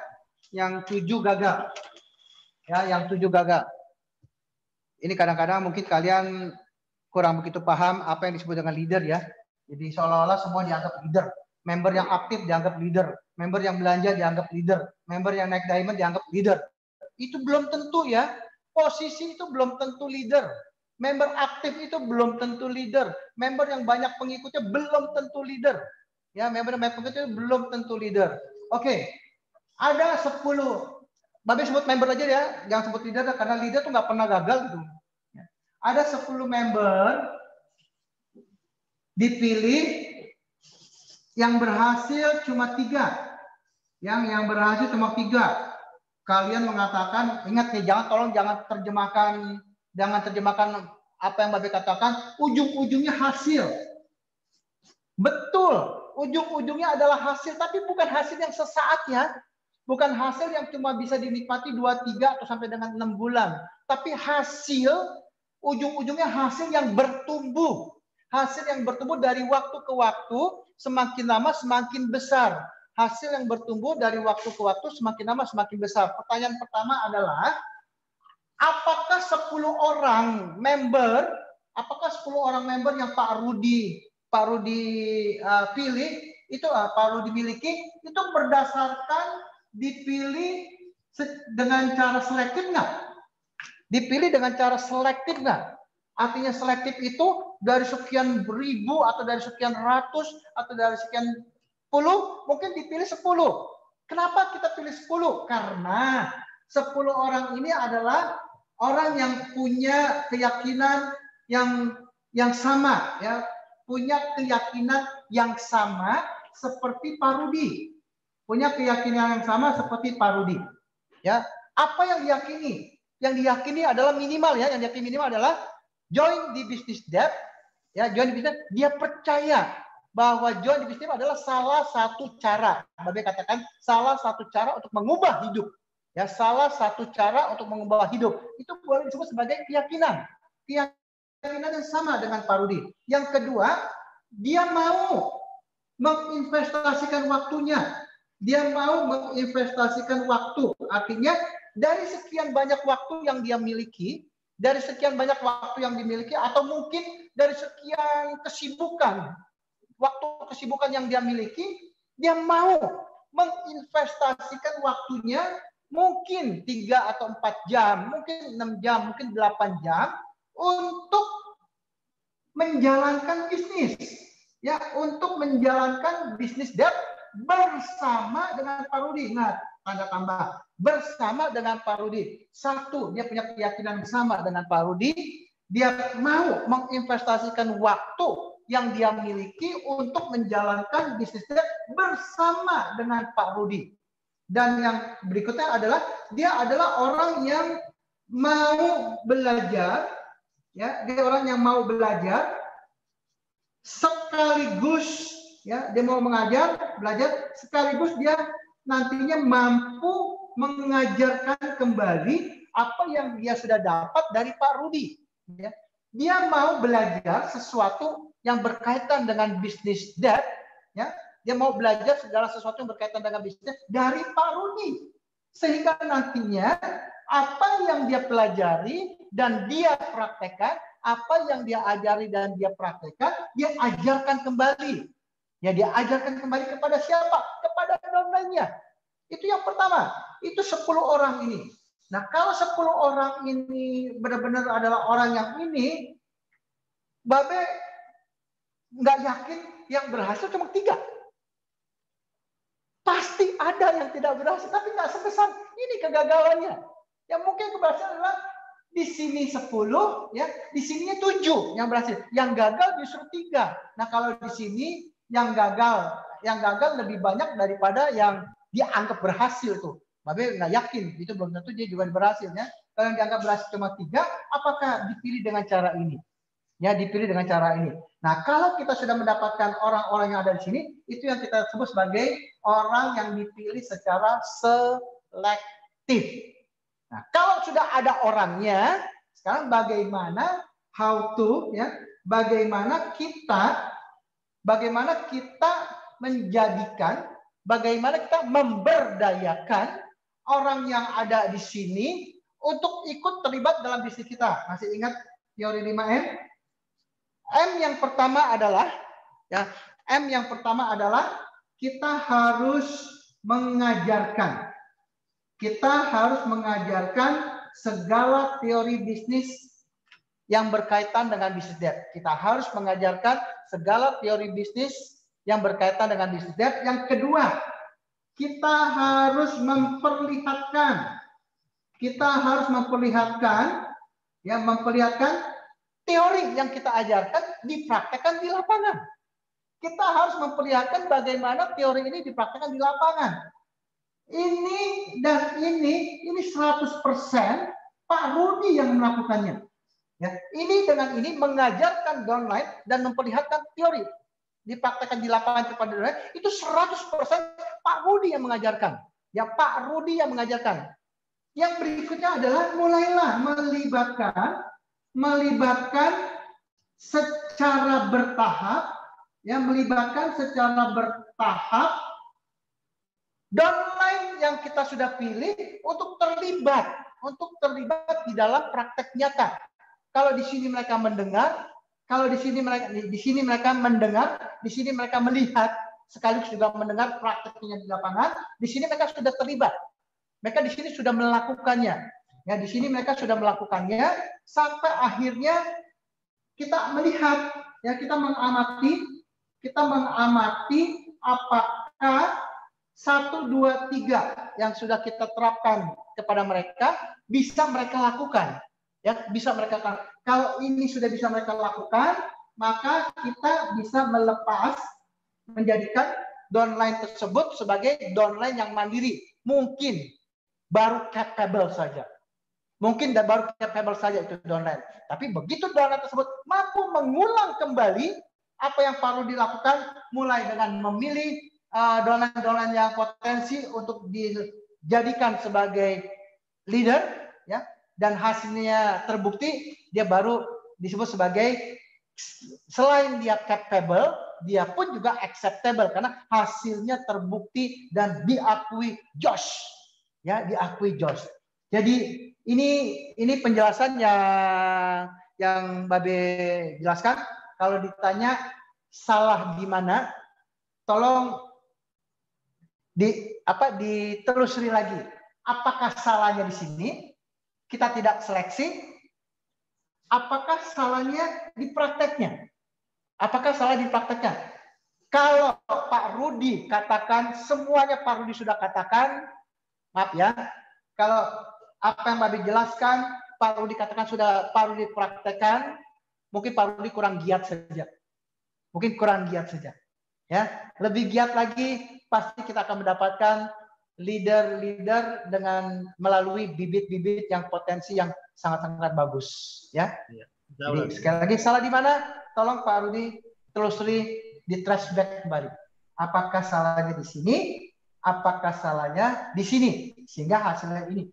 yang 7 gagal. Ya, yang 7 gagal. Ini kadang-kadang mungkin kalian kurang begitu paham apa yang disebut dengan leader ya. Jadi seolah-olah semua dianggap leader. Member yang aktif dianggap leader. Member yang belanja dianggap leader. Member yang naik diamond dianggap leader. Itu belum tentu ya. Posisi itu belum tentu leader. Member aktif itu belum tentu leader. Member yang banyak pengikutnya belum tentu leader. Ya, member itu belum tentu leader. Oke, ada 10. Babe sebut member aja ya, jangan sebut leader karena leader tuh nggak pernah gagal gitu. Ada 10 member dipilih yang berhasil cuma 3. Yang berhasil cuma 3. Kalian mengatakan, ingat nih, jangan terjemahkan apa yang Babe katakan, ujung-ujungnya hasil. Betul. Ujung-ujungnya adalah hasil, tapi bukan hasil yang sesaat ya. Bukan hasil yang cuma bisa dinikmati 2, 3, atau sampai dengan 6 bulan. Tapi hasil, ujung-ujungnya hasil yang bertumbuh. Hasil yang bertumbuh dari waktu ke waktu, semakin lama semakin besar. Hasil yang bertumbuh dari waktu ke waktu, semakin lama semakin besar. Pertanyaan pertama adalah, apakah 10 orang member yang Pak Rudi pilih itu Pak Rudi miliki itu berdasarkan dipilih dengan cara selektif nggak? Dipilih dengan cara selektif nggak? Artinya selektif itu dari sekian ribu atau dari sekian ratus atau dari sekian puluh mungkin dipilih 10. Kenapa kita pilih 10? Karena 10 orang ini adalah orang yang punya keyakinan yang sama ya. Punya keyakinan yang sama seperti Pak Rudi. Punya keyakinan yang sama seperti Pak Rudi. Ya, apa yang diyakini? Yang diyakini adalah minimal ya, yang diyakini minimal adalah join di business debt. Ya, join di business, dia percaya bahwa join di business debt adalah salah satu cara. Babe katakan salah satu cara untuk mengubah hidup. Ya, salah satu cara untuk mengubah hidup. Itu boleh disebut sebagai keyakinan. Keyakinan yang sama dengan Pak Rudi. Yang kedua, dia mau menginvestasikan waktunya. Dia mau menginvestasikan waktu. Artinya dari sekian banyak waktu yang dia miliki, atau mungkin dari sekian kesibukan, waktu kesibukan yang dia miliki, dia mau menginvestasikan waktunya mungkin 3 atau 4 jam, mungkin 6 jam, mungkin 8 jam, untuk menjalankan bisnis, ya, untuk menjalankan bisnis debt bersama dengan Pak Rudi. Ingat, tanda tambah bersama dengan Pak Rudi. Satu, dia punya keyakinan sama dengan Pak Rudi. Dia mau menginvestasikan waktu yang dia miliki untuk menjalankan bisnis debt bersama dengan Pak Rudi. Dan yang berikutnya adalah dia adalah orang yang mau belajar. Ya, dia orang yang mau belajar sekaligus ya, dia mau mengajar, belajar, sekaligus dia nantinya mampu mengajarkan kembali apa yang dia sudah dapat dari Pak Rudi. Ya. Dia mau belajar sesuatu yang berkaitan dengan bisnis debt, ya. Dia mau belajar segala sesuatu yang berkaitan dengan bisnis dari Pak Rudi, sehingga nantinya apa yang dia pelajari dan dia praktekkan, apa yang dia ajari dan dia praktekkan, dia ajarkan kembali. Ya, dia ajarkan kembali kepada siapa? Kepada downline-nya. Itu yang pertama. Itu 10 orang ini. Nah, kalau 10 orang ini benar-benar adalah orang yang ini, Babe nggak yakin yang berhasil cuma 3. Pasti ada yang tidak berhasil, tapi nggak sebesar ini kegagalannya. Yang mungkin keberhasilan adalah di sini 10, ya, di sininya 7 yang berhasil. Yang gagal justru 3. Nah, kalau di sini yang gagal lebih banyak daripada yang dia anggap berhasil tuh. Babe nggak yakin, itu belum tentu dia juga berhasilnya. Kalau yang dianggap berhasil cuma 3, apakah dipilih dengan cara ini? Ya, dipilih dengan cara ini. Nah, kalau kita sudah mendapatkan orang-orang yang ada di sini, itu yang kita sebut sebagai orang yang dipilih secara selektif. Nah, kalau sudah ada orangnya, sekarang bagaimana bagaimana kita menjadikan, bagaimana kita memberdayakan orang yang ada di sini untuk ikut terlibat dalam bisnis kita. Masih ingat teori 5M? M yang pertama adalah, ya, M yang pertama adalah kita harus mengajarkan. Kita harus mengajarkan segala teori bisnis yang berkaitan dengan bisnis debt. Kita harus mengajarkan segala teori bisnis yang berkaitan dengan bisnis debt. Yang kedua, kita harus memperlihatkan teori yang kita ajarkan dipraktekkan di lapangan. Kita harus memperlihatkan bagaimana teori ini dipraktekkan di lapangan. Ini 100% Pak Rudi yang melakukannya. Ya, ini dengan ini mengajarkan downline dan memperlihatkan teori dipraktekkan di lapangan kepada downline, itu 100% Pak Rudi yang mengajarkan. Ya, Pak Rudi yang mengajarkan. Yang berikutnya adalah mulailah melibatkan secara bertahap, ya, downline yang kita sudah pilih untuk terlibat di dalam praktek nyata. Kalau di sini mereka mendengar, di sini mereka melihat, sekaligus juga mendengar prakteknya di lapangan. Di sini mereka sudah terlibat. Mereka di sini sudah melakukannya. Ya, di sini mereka sudah melakukannya sampai akhirnya kita melihat, ya, kita mengamati apakah 1, 2, 3 yang sudah kita terapkan kepada mereka bisa mereka lakukan. Ya, bisa mereka lakukan. Kalau ini sudah bisa mereka lakukan, maka kita bisa menjadikan downline tersebut sebagai downline yang mandiri. Mungkin baru capable saja. Itu downline. Tapi begitu downline tersebut mampu mengulang kembali apa yang perlu dilakukan, mulai dengan memilih downline-downline yang potensi untuk dijadikan sebagai leader, ya, dan hasilnya terbukti, dia baru disebut sebagai, selain dia capable, dia pun juga acceptable karena hasilnya terbukti dan diakui Josh, ya, diakui Josh. Jadi ini penjelasan yang Babe jelaskan. Kalau ditanya salah di mana, tolong ditelusuri lagi. Apakah salahnya di sini? Kita tidak seleksi. Apakah salahnya di prakteknya? Kalau Pak Rudi katakan, semuanya Pak Rudi sudah katakan, maaf ya, kalau apa yang Babe jelaskan, Pak Rudi katakan sudah Pak Rudi praktekkan, mungkin Pak Rudi kurang giat saja. Ya, lebih giat lagi, pasti kita akan mendapatkan leader-leader dengan melalui bibit-bibit yang potensi yang sangat-sangat bagus. Ya. Jadi sekali lagi, salah di mana? Tolong Pak Rudi telusuri di trace back kembali. Apakah salahnya di sini? Apakah salahnya di sini? Sehingga hasilnya ini.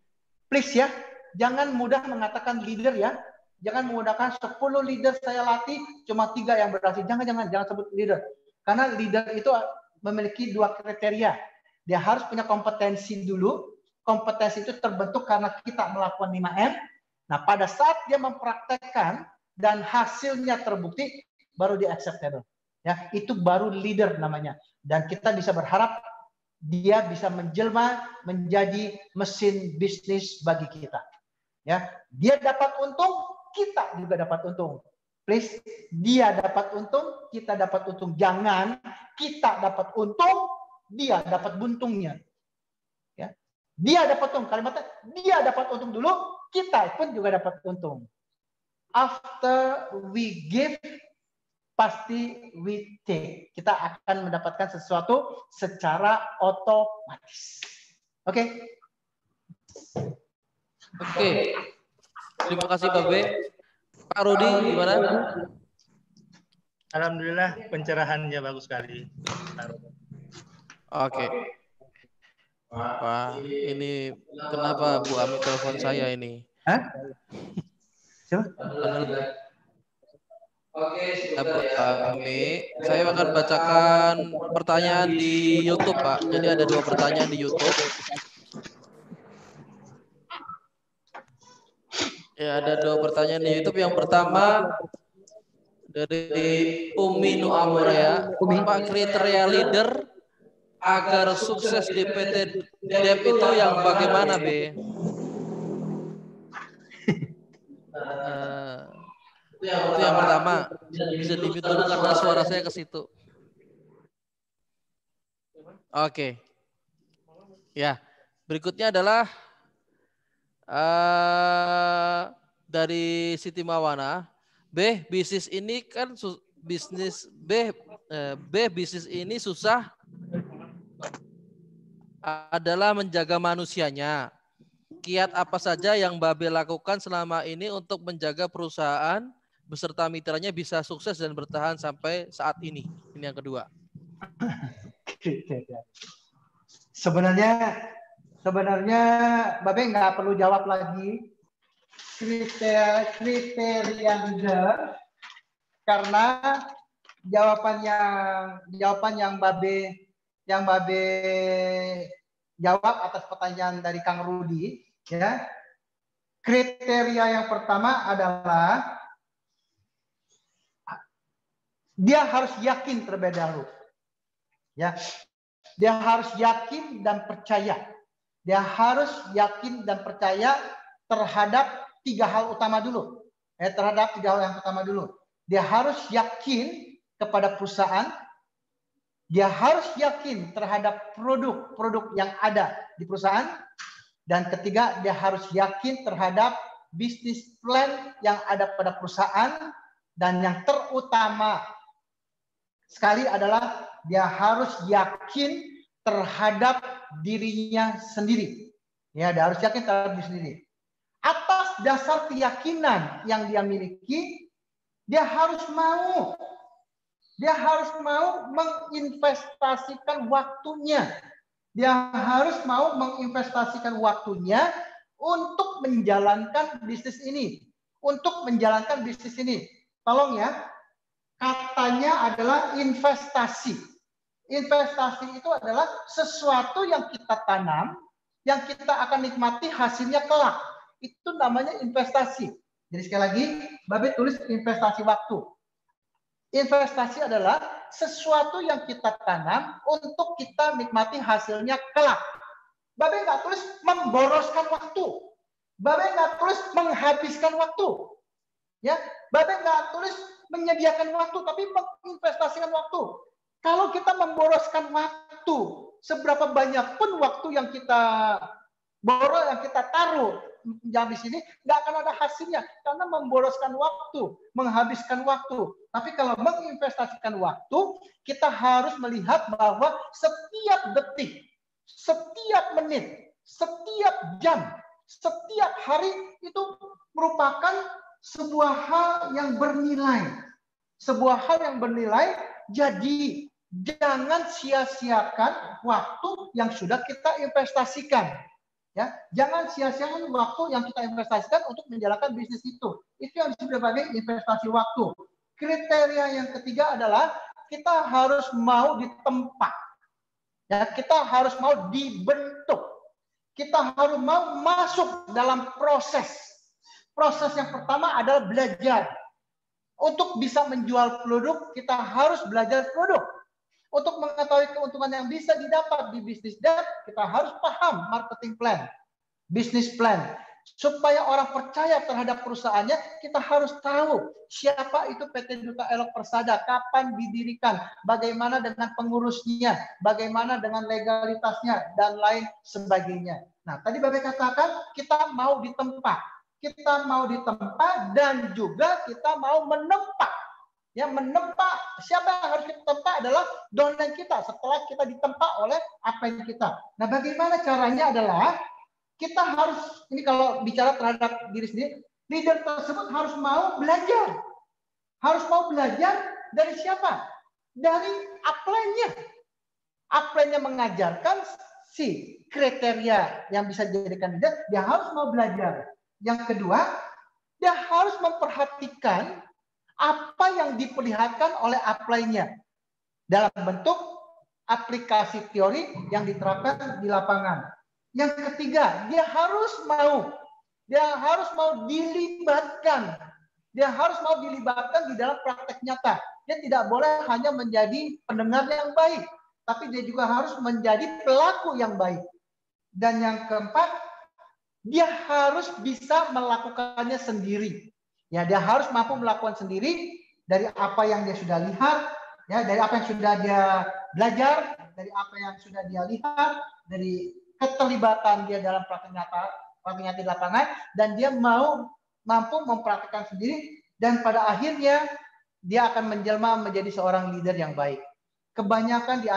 Please ya, jangan mudah mengatakan leader ya. Jangan menggunakan 10 leader saya latih, cuma 3 yang berhasil. Jangan sebut leader. Karena leader itu memiliki 2 kriteria. Dia harus punya kompetensi dulu. Kompetensi itu terbentuk karena kita melakukan 5M. Nah, pada saat dia mempraktekkan dan hasilnya terbukti, baru dia acceptable. Ya, itu baru leader namanya. Dan kita bisa berharap dia bisa menjelma menjadi mesin bisnis bagi kita. Ya, dia dapat untung, kita juga dapat untung. Please, dia dapat untung, kita dapat untung. Jangan kita dapat untung, dia dapat buntungnya. Ya, dia dapat untung. Kalimatnya, dia dapat untung dulu, kita pun juga dapat untung. After we give, pasti we take. Kita akan mendapatkan sesuatu secara otomatis. Oke? Oke. Terima kasih Babe. Pak Rudi gimana? Alhamdulillah pencerahannya bagus sekali. Oke. Wah, ini kenapa Bu Ami telepon saya ini? Hah? Siapa? Bu Ami, saya akan bacakan pertanyaan di YouTube, Pak. Jadi ada 2 pertanyaan di YouTube. Ya, ada 2 pertanyaan di YouTube. Yang pertama dari Umi Nuamorea, Pak, kriteria leader agar sukses di PT DEP itu yang bagaimana, B? Itu yang pertama. Bisa di-mute dulu karena suara saya ke situ. Oke. Ya, berikutnya adalah dari Siti Mawana. B, bisnis ini kan bisnis bisnis ini susah adalah menjaga manusianya. Kiat apa saja yang Mbak B lakukan selama ini untuk menjaga perusahaan beserta mitranya bisa sukses dan bertahan sampai saat ini? Ini yang kedua. Sebenarnya Mbak B nggak perlu jawab lagi kriteria leader, karena jawaban yang Mbak B jawab atas pertanyaan dari Kang Rudi, ya. Kriteria yang pertama adalah dia harus yakin terlebih dahulu. Ya. Dia harus yakin dan percaya. Dia harus yakin dan percaya terhadap 3 hal utama dulu. Terhadap 3 hal yang utama dulu. Dia harus yakin kepada perusahaan. Dia harus yakin terhadap produk-produk yang ada di perusahaan. Dan ketiga, dia harus yakin terhadap bisnis plan yang ada pada perusahaan. Dan yang terutama sekali adalah dia harus yakin terhadap dirinya sendiri. Ya, dia harus yakin terhadap diri sendiri. Atas dasar keyakinan yang dia miliki, dia harus mau menginvestasikan waktunya. Dia harus mau menginvestasikan waktunya untuk menjalankan bisnis ini. Tolong ya, katanya adalah investasi. Investasi itu adalah sesuatu yang kita tanam, yang kita akan nikmati hasilnya kelak. Itu namanya investasi. Jadi sekali lagi, Babe tulis investasi waktu. Investasi adalah sesuatu yang kita tanam untuk kita nikmati hasilnya kelak. Babe nggak tulis memboroskan waktu. Babe nggak tulis menghabiskan waktu. Ya, Babe nggak tulis menyediakan waktu, tapi menginvestasikan waktu. Kalau kita memboroskan waktu, seberapa banyak pun waktu yang kita boros, yang kita taruh di sini, nggak akan ada hasilnya. Karena memboroskan waktu, menghabiskan waktu. Tapi kalau menginvestasikan waktu, kita harus melihat bahwa setiap detik, setiap menit, setiap jam, setiap hari itu merupakan sebuah hal yang bernilai. Sebuah hal yang bernilai Jadi jangan sia-siakan waktu yang sudah kita investasikan. Ya, jangan sia-siakan waktu yang kita investasikan untuk menjalankan bisnis itu. Itu yang disebut sebagai investasi waktu. Kriteria yang ketiga adalah kita harus mau ditempa. Ya, kita harus mau dibentuk. Kita harus mau masuk dalam proses. Proses yang pertama adalah belajar. Untuk bisa menjual produk, kita harus belajar produk. Untuk mengetahui keuntungan yang bisa didapat di bisnis debt, kita harus paham marketing plan, business plan. Supaya orang percaya terhadap perusahaannya, kita harus tahu siapa itu PT Duta Elok Persada, kapan didirikan, bagaimana dengan pengurusnya, bagaimana dengan legalitasnya, dan lain sebagainya. Nah, tadi Babe katakan kita mau ditempa. Kita mau ditempa dan juga kita mau menempa. Ya, menempa, siapa yang harus kita tempa adalah downline kita setelah kita ditempa oleh apa yang kita. Nah, bagaimana caranya adalah kita harus, ini kalau bicara terhadap diri sendiri, leader tersebut harus mau belajar. Harus mau belajar dari siapa? Dari upline-nya. Upline-nya mengajarkan si kriteria yang bisa dijadikan leader, dia harus mau belajar. Yang kedua, dia harus memperhatikan apa yang diperlihatkan oleh upline-nya dalam bentuk aplikasi teori yang diterapkan di lapangan. Yang ketiga, dia harus mau dilibatkan. Dia harus mau dilibatkan di dalam praktek nyata. Dia tidak boleh hanya menjadi pendengar yang baik, tapi dia juga harus menjadi pelaku yang baik. Dan yang keempat, dia harus bisa melakukannya sendiri. Ya, dia harus mampu melakukan sendiri dari apa yang dia sudah lihat, ya, dari apa yang sudah dia belajar, dari apa yang sudah dia lihat, dari keterlibatan dia dalam praktek nyata di lapangan, dan dia mampu mempraktikkan sendiri, dan pada akhirnya dia akan menjelma menjadi seorang leader yang baik. Kebanyakan di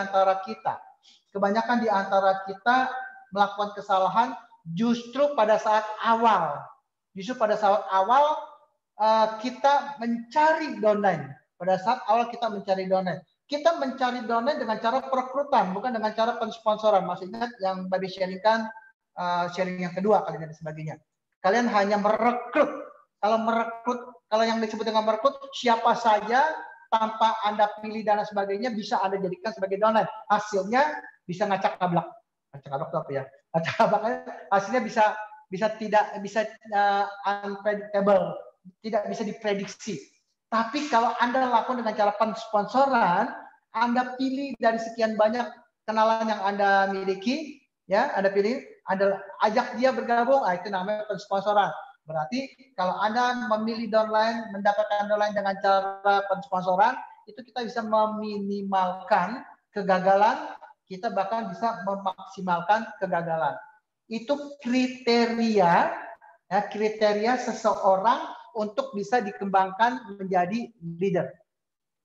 antara kita melakukan kesalahan justru pada saat awal. Kita mencari downline. Pada saat awal kita mencari downline. Kita mencari downline dengan cara perekrutan, bukan dengan cara pensponsoran. Maksudnya yang Babe sharingkan, sharing yang kedua kali dan sebagainya. Kalian hanya merekrut. Kalau yang disebut dengan merekrut, siapa saja tanpa Anda pilih dan sebagainya bisa Anda jadikan sebagai downline. Hasilnya bisa ngacak-ngablak. Ngacak-ngablak itu apa ya? Ngacak-ngablak hasilnya bisa tidak bisa unpredictable. Tidak bisa diprediksi. Tapi kalau Anda lakukan dengan cara sponsoran, Anda pilih dari sekian banyak kenalan yang Anda miliki, ya, Anda pilih, Anda ajak dia bergabung, itu namanya sponsoran. Berarti kalau Anda memilih downline, mendapatkan downline dengan cara sponsoran, itu kita bisa meminimalkan kegagalan, kita bahkan bisa memaksimalkan kegagalan. Itu kriteria seseorang untuk bisa dikembangkan menjadi leader.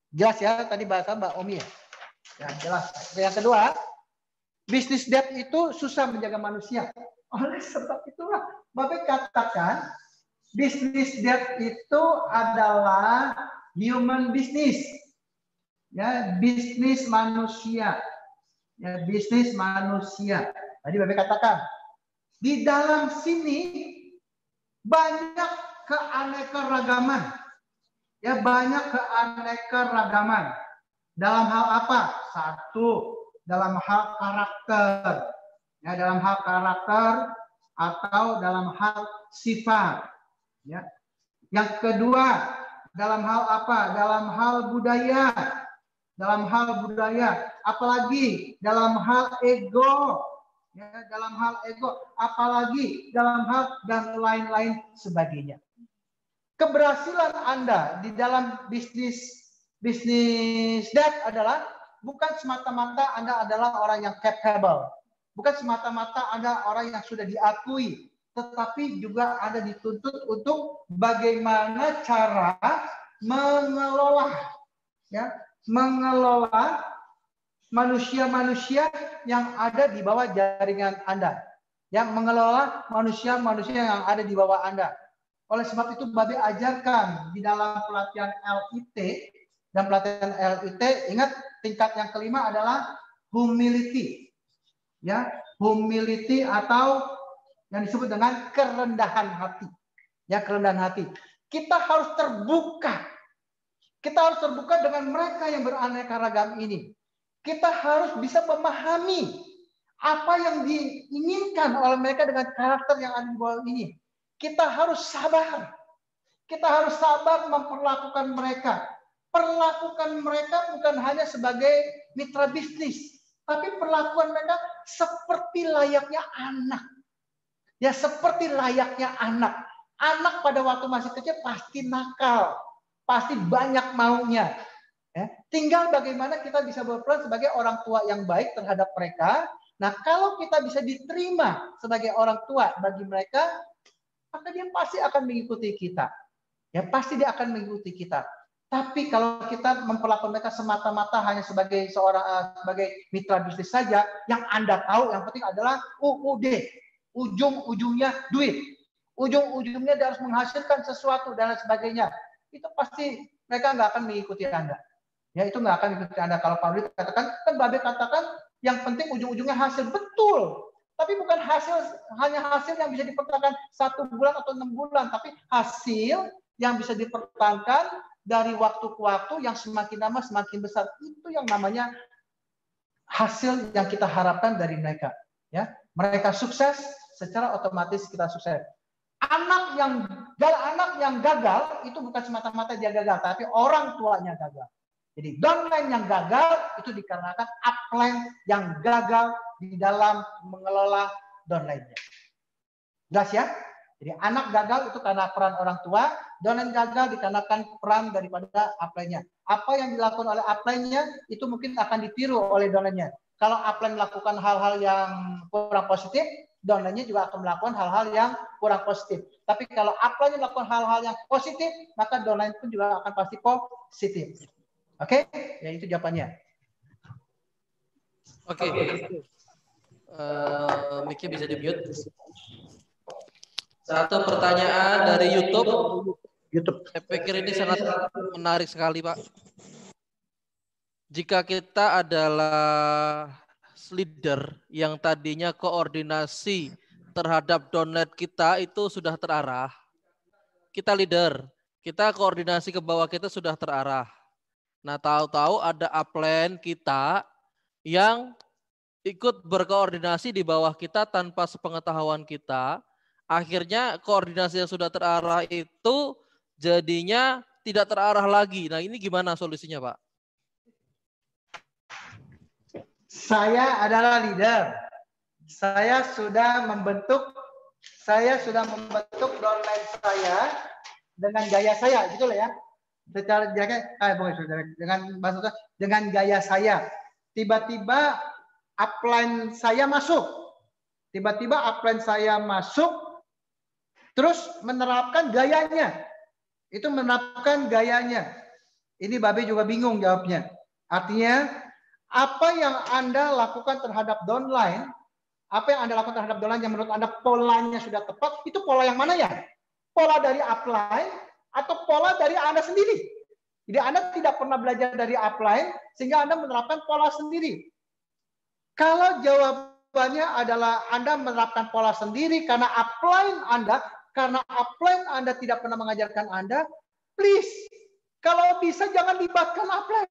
Jelas ya tadi bahasa Mbak Omi ya? Ya, jelas. Yang kedua, bisnis debt itu susah menjaga manusia. Oleh sebab itulah Babe katakan bisnis debt itu adalah human business. Ya, bisnis manusia. Ya, bisnis manusia. Tadi Babe katakan di dalam sini banyak keanekaragaman. Ya, banyak keanekaragaman. Dalam hal apa? Satu, dalam hal karakter. Ya, dalam hal karakter atau dalam hal sifat. Ya. Yang kedua, dalam hal apa? Dalam hal budaya. Dalam hal budaya. Apalagi dalam hal ego. Ya, dalam hal ego. Apalagi dalam hal dan lain-lain sebagainya. Keberhasilan Anda di dalam bisnis debt adalah bukan semata-mata Anda adalah orang yang capable. Bukan semata-mata Anda orang yang sudah diakui. Tetapi juga Anda dituntut untuk bagaimana cara mengelola manusia-manusia yang ada di bawah jaringan Anda. Yang mengelola manusia-manusia yang ada di bawah Anda. Oleh sebab itu Babe ajarkan di dalam pelatihan LIT, dan pelatihan LUT. Ingat, tingkat yang kelima adalah humility. Ya, humility atau yang disebut dengan kerendahan hati. Ya, kerendahan hati. Kita harus terbuka. Kita harus terbuka dengan mereka yang beraneka ragam ini. Kita harus bisa memahami apa yang diinginkan oleh mereka dengan karakter yang ada di bawah ini. Kita harus sabar. Kita harus sabar memperlakukan mereka. Perlakukan mereka bukan hanya sebagai mitra bisnis, tapi perlakuan mereka seperti layaknya anak. Ya, seperti layaknya anak. Anak pada waktu masih kecil pasti nakal, pasti banyak maunya. Ya, tinggal bagaimana kita bisa berperan sebagai orang tua yang baik terhadap mereka. Nah, kalau kita bisa diterima sebagai orang tua bagi mereka, maka dia pasti akan mengikuti kita. Ya, pasti dia akan mengikuti kita. Tapi kalau kita memperlakukan mereka semata-mata hanya sebagai sebagai mitra bisnis saja, yang Anda tahu yang penting adalah UUD, ujung-ujungnya duit, ujung-ujungnya dia harus menghasilkan sesuatu dan lain sebagainya. Itu pasti mereka nggak akan mengikuti Anda. Ya, itu nggak akan mengikuti Anda. Kalau Pak Budi katakan, kan Babe katakan yang penting ujung-ujungnya hasil, betul. Tapi bukan hanya hasil yang bisa dipertahankan 1 bulan atau 6 bulan, tapi hasil yang bisa dipertahankan dari waktu ke waktu yang semakin lama semakin besar. Itu yang namanya hasil yang kita harapkan dari mereka. Ya, mereka sukses, secara otomatis kita sukses. Anak yang gagal itu bukan semata-mata dia gagal, tapi orang tuanya gagal. Jadi downline yang gagal itu dikarenakan upline yang gagal di dalam mengelola downline-nya. Jelas ya? Jadi anak gagal itu karena peran orang tua, downline gagal dikarenakan peran daripada upline-nya. Apa yang dilakukan oleh upline-nya itu mungkin akan ditiru oleh downline-nya. Kalau upline melakukan hal-hal yang kurang positif, downline-nya juga akan melakukan hal-hal yang kurang positif. Tapi kalau upline melakukan hal-hal yang positif, maka downline pun juga akan pasti positif. Oke? Ya, itu jawabannya. Oke. Mic-nya bisa di-mute. Satu pertanyaan dari YouTube. Saya pikir ini sangat menarik sekali, Pak. Jika kita adalah leader yang tadinya koordinasi terhadap downline kita itu sudah terarah. Kita leader, kita koordinasi ke bawah kita sudah terarah. Nah, tahu-tahu ada upline kita yang ikut berkoordinasi di bawah kita tanpa sepengetahuan kita. Akhirnya koordinasi yang sudah terarah itu jadinya tidak terarah lagi. Nah, ini gimana solusinya, Pak? Saya adalah leader. Saya sudah membentuk downline saya dengan gaya saya, gitu lah ya. Secara dengan gaya saya. Tiba-tiba upline saya masuk. Terus menerapkan gayanya. Itu menerapkan gayanya. Ini Babe juga bingung jawabnya. Artinya, apa yang Anda lakukan terhadap downline, yang menurut Anda polanya sudah tepat, itu pola yang mana ya? Pola dari upline atau pola dari Anda sendiri? Jadi Anda tidak pernah belajar dari upline, sehingga Anda menerapkan pola sendiri. Kalau jawabannya adalah Anda menerapkan pola sendiri karena upline Anda tidak pernah mengajarkan Anda, please, kalau bisa jangan libatkan upline.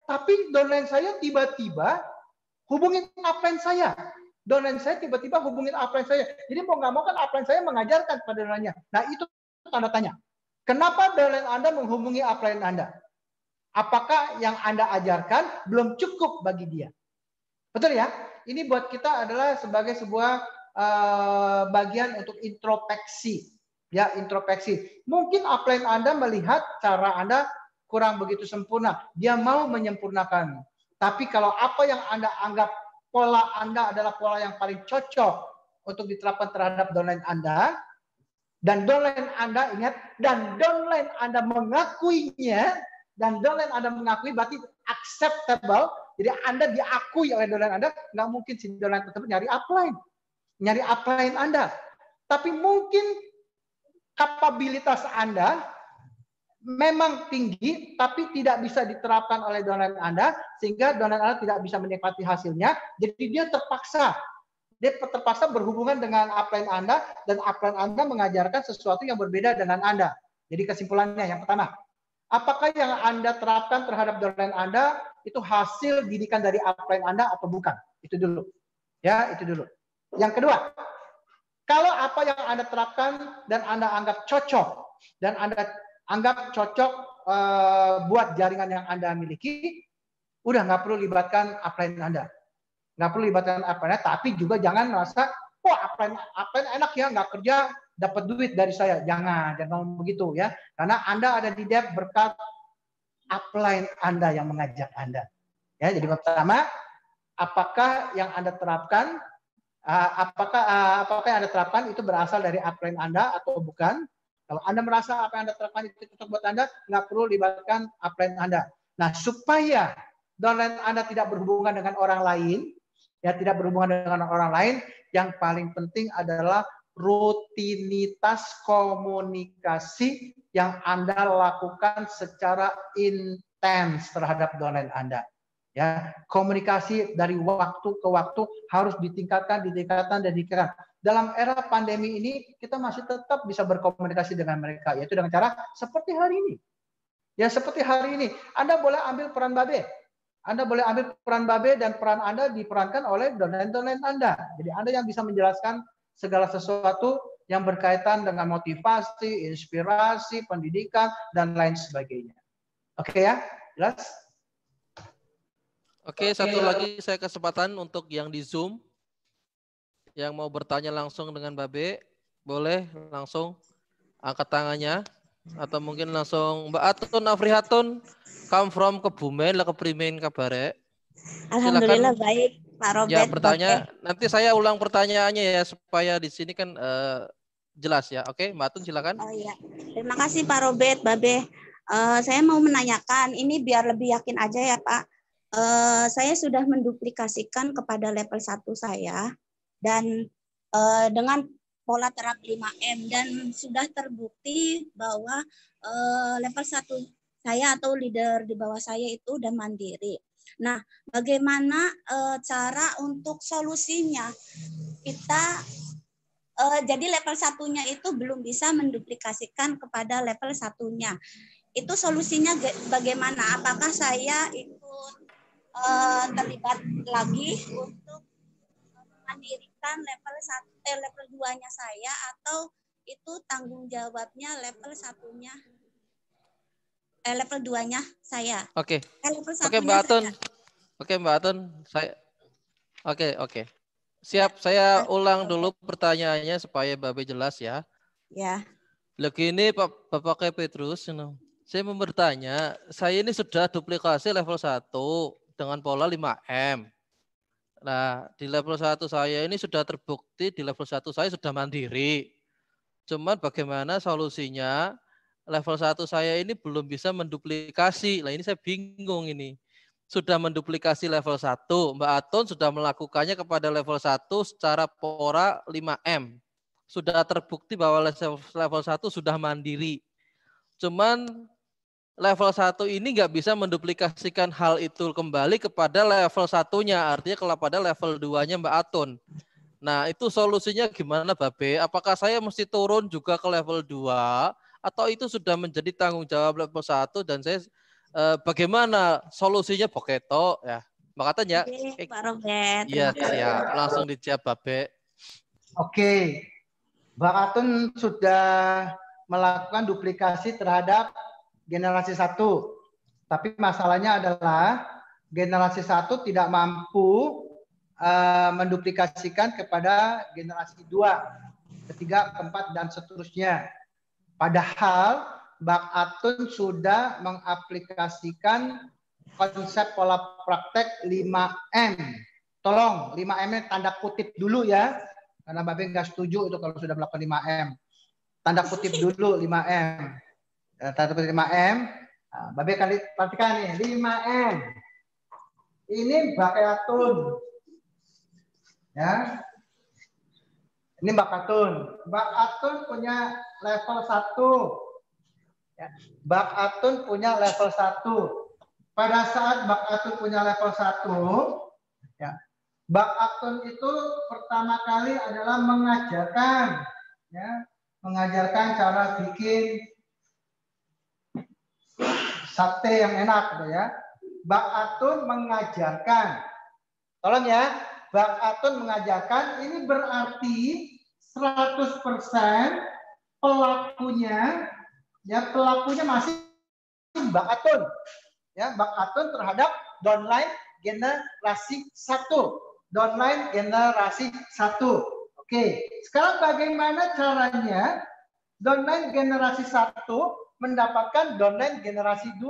Tapi downline saya tiba-tiba hubungin upline saya. Jadi mau nggak mau kan upline saya mengajarkan pada downline-nya. Nah, itu tanda tanya. Kenapa downline Anda menghubungi upline Anda? Apakah yang Anda ajarkan belum cukup bagi dia? Betul ya? Ini buat kita adalah sebagai sebuah bagian untuk introspeksi. Ya, introspeksi. Mungkin upline Anda melihat cara Anda kurang begitu sempurna. Dia mau menyempurnakan. Tapi kalau apa yang Anda anggap pola Anda adalah pola yang paling cocok untuk diterapkan terhadap downline Anda, dan downline Anda ingat, dan downline Anda mengakuinya, berarti acceptable. Jadi Anda diakui oleh downline Anda, nggak mungkin si downline tersebut nyari upline Anda. Tapi mungkin kapabilitas Anda memang tinggi, tapi tidak bisa diterapkan oleh downline Anda, sehingga downline Anda tidak bisa menikmati hasilnya. Jadi dia terpaksa berhubungan dengan upline Anda, dan upline Anda mengajarkan sesuatu yang berbeda dengan Anda. Jadi kesimpulannya yang pertama, apakah yang Anda terapkan terhadap downline Anda itu hasil didikan dari upline Anda atau bukan? Itu dulu. Ya, itu dulu. Yang kedua, kalau apa yang Anda terapkan dan Anda anggap cocok, dan Anda anggap cocok buat jaringan yang Anda miliki, udah nggak perlu libatkan upline Anda. Nggak perlu libatkan upline, tapi juga jangan merasa, wah upline enak ya, nggak kerja, dapat duit dari saya. Jangan ngomong begitu ya. Karena Anda ada di Dev berkat upline Anda yang mengajak Anda. Ya, jadi pertama, apakah yang Anda terapkan, apakah yang Anda terapkan itu berasal dari upline Anda atau bukan? Kalau Anda merasa apa yang Anda terapkan itu cocok buat Anda, nggak perlu libatkan upline Anda. Nah, supaya downline Anda tidak berhubungan dengan orang lain, ya tidak berhubungan dengan orang lain, yang paling penting adalah rutinitas komunikasi yang Anda lakukan secara intens terhadap downline Anda. Ya, komunikasi dari waktu ke waktu harus ditingkatkan. Dalam era pandemi ini kita masih tetap bisa berkomunikasi dengan mereka, yaitu dengan cara seperti hari ini. Ya, seperti hari ini, Anda boleh ambil peran Babe. Anda boleh ambil peran Babe dan peran Anda diperankan oleh downline Anda. Jadi Anda yang bisa menjelaskan segala sesuatu yang berkaitan dengan motivasi, inspirasi, pendidikan, dan lain sebagainya. Oke ya, jelas? Oke, satu lagi saya kesempatan untuk yang di Zoom. Yang mau bertanya langsung dengan Babe, boleh langsung angkat tangannya. Atau mungkin langsung Mbak Atun Afrihatun, come from Kebumen, lah Keprimen kabare. Alhamdulillah baik, Pak Robert. Ya, bertanya. Nanti saya ulang pertanyaannya ya, supaya di sini kan jelas ya. Oke, Mbak Atun silakan. Oh iya, terima kasih Pak Robert, Babe. Saya mau menanyakan, ini biar lebih yakin aja ya Pak. Saya sudah menduplikasikan kepada level 1 saya, dan dengan pola terapi 5M, dan sudah terbukti bahwa level 1 saya atau leader di bawah saya itu udah mandiri. Nah, bagaimana cara untuk solusinya? Kita jadi level 1-nya itu belum bisa menduplikasikan kepada level 1-nya. Itu solusinya bagaimana? Apakah saya ikut terlibat lagi untuk mendirikan level 2-nya saya, atau itu tanggung jawabnya level 1-nya level 2-nya saya? Oke. Oke, Mbak Atun. Oke, Mbak Atun, Oke. Siap, saya ulang dulu pertanyaannya supaya Babe jelas ya. Ya. Lagi ini Bapak Petrus, saya mau bertanya, saya ini sudah duplikasi level 1 dengan pola 5M. Nah, di level 1 saya ini sudah terbukti, di level 1 saya sudah mandiri. Cuman bagaimana solusinya? Level 1 saya ini belum bisa menduplikasi. Nah, ini saya bingung ini. Sudah menduplikasi level 1, Mbak Atun sudah melakukannya kepada level 1 secara pola 5M. Sudah terbukti bahwa level 1 sudah mandiri. Cuman level 1 ini nggak bisa menduplikasikan hal itu kembali kepada level 1-nya, artinya kepada level 2-nya Mbak Atun. Nah, itu solusinya gimana, Babe? Apakah saya mesti turun juga ke level 2, atau itu sudah menjadi tanggung jawab level 1, dan saya bagaimana solusinya Boketo ya? Mbak Atun ya? Pak Robert. Iya, siap. Langsung dijawab, Babe. Oke. Mbak Atun sudah melakukan duplikasi terhadap generasi 1. Tapi masalahnya adalah generasi 1 tidak mampu menduplikasikan kepada generasi 2, ketiga, keempat, dan seterusnya. Padahal Mbak Atun sudah mengaplikasikan konsep pola praktek 5M. Tolong 5M-nya tanda kutip dulu ya. Karena Babe nggak setuju itu kalau sudah melakukan 5M. Tanda kutip dulu 5M. Tanda kutip 5M. Nah, Babe kali perhatikan nih, 5M. Ini Mbak Atun. Ya. Ini Mbak Atun. Mbak Atun punya level 1. Ya. Bak Atun punya level 1. Pada saat Bak Atun punya level 1, ya, Bak Atun itu pertama kali adalah mengajarkan, ya, mengajarkan cara bikin sate yang enak, gitu ya. Bak Atun mengajarkan, tolong ya, Bak Atun mengajarkan, ini berarti 100% pelakunya, ya, pelakunya masih Bak Atun, ya, Bak Atun terhadap downline generasi 1, downline generasi 1. Oke, sekarang bagaimana caranya downline generasi 1 mendapatkan downline generasi 2?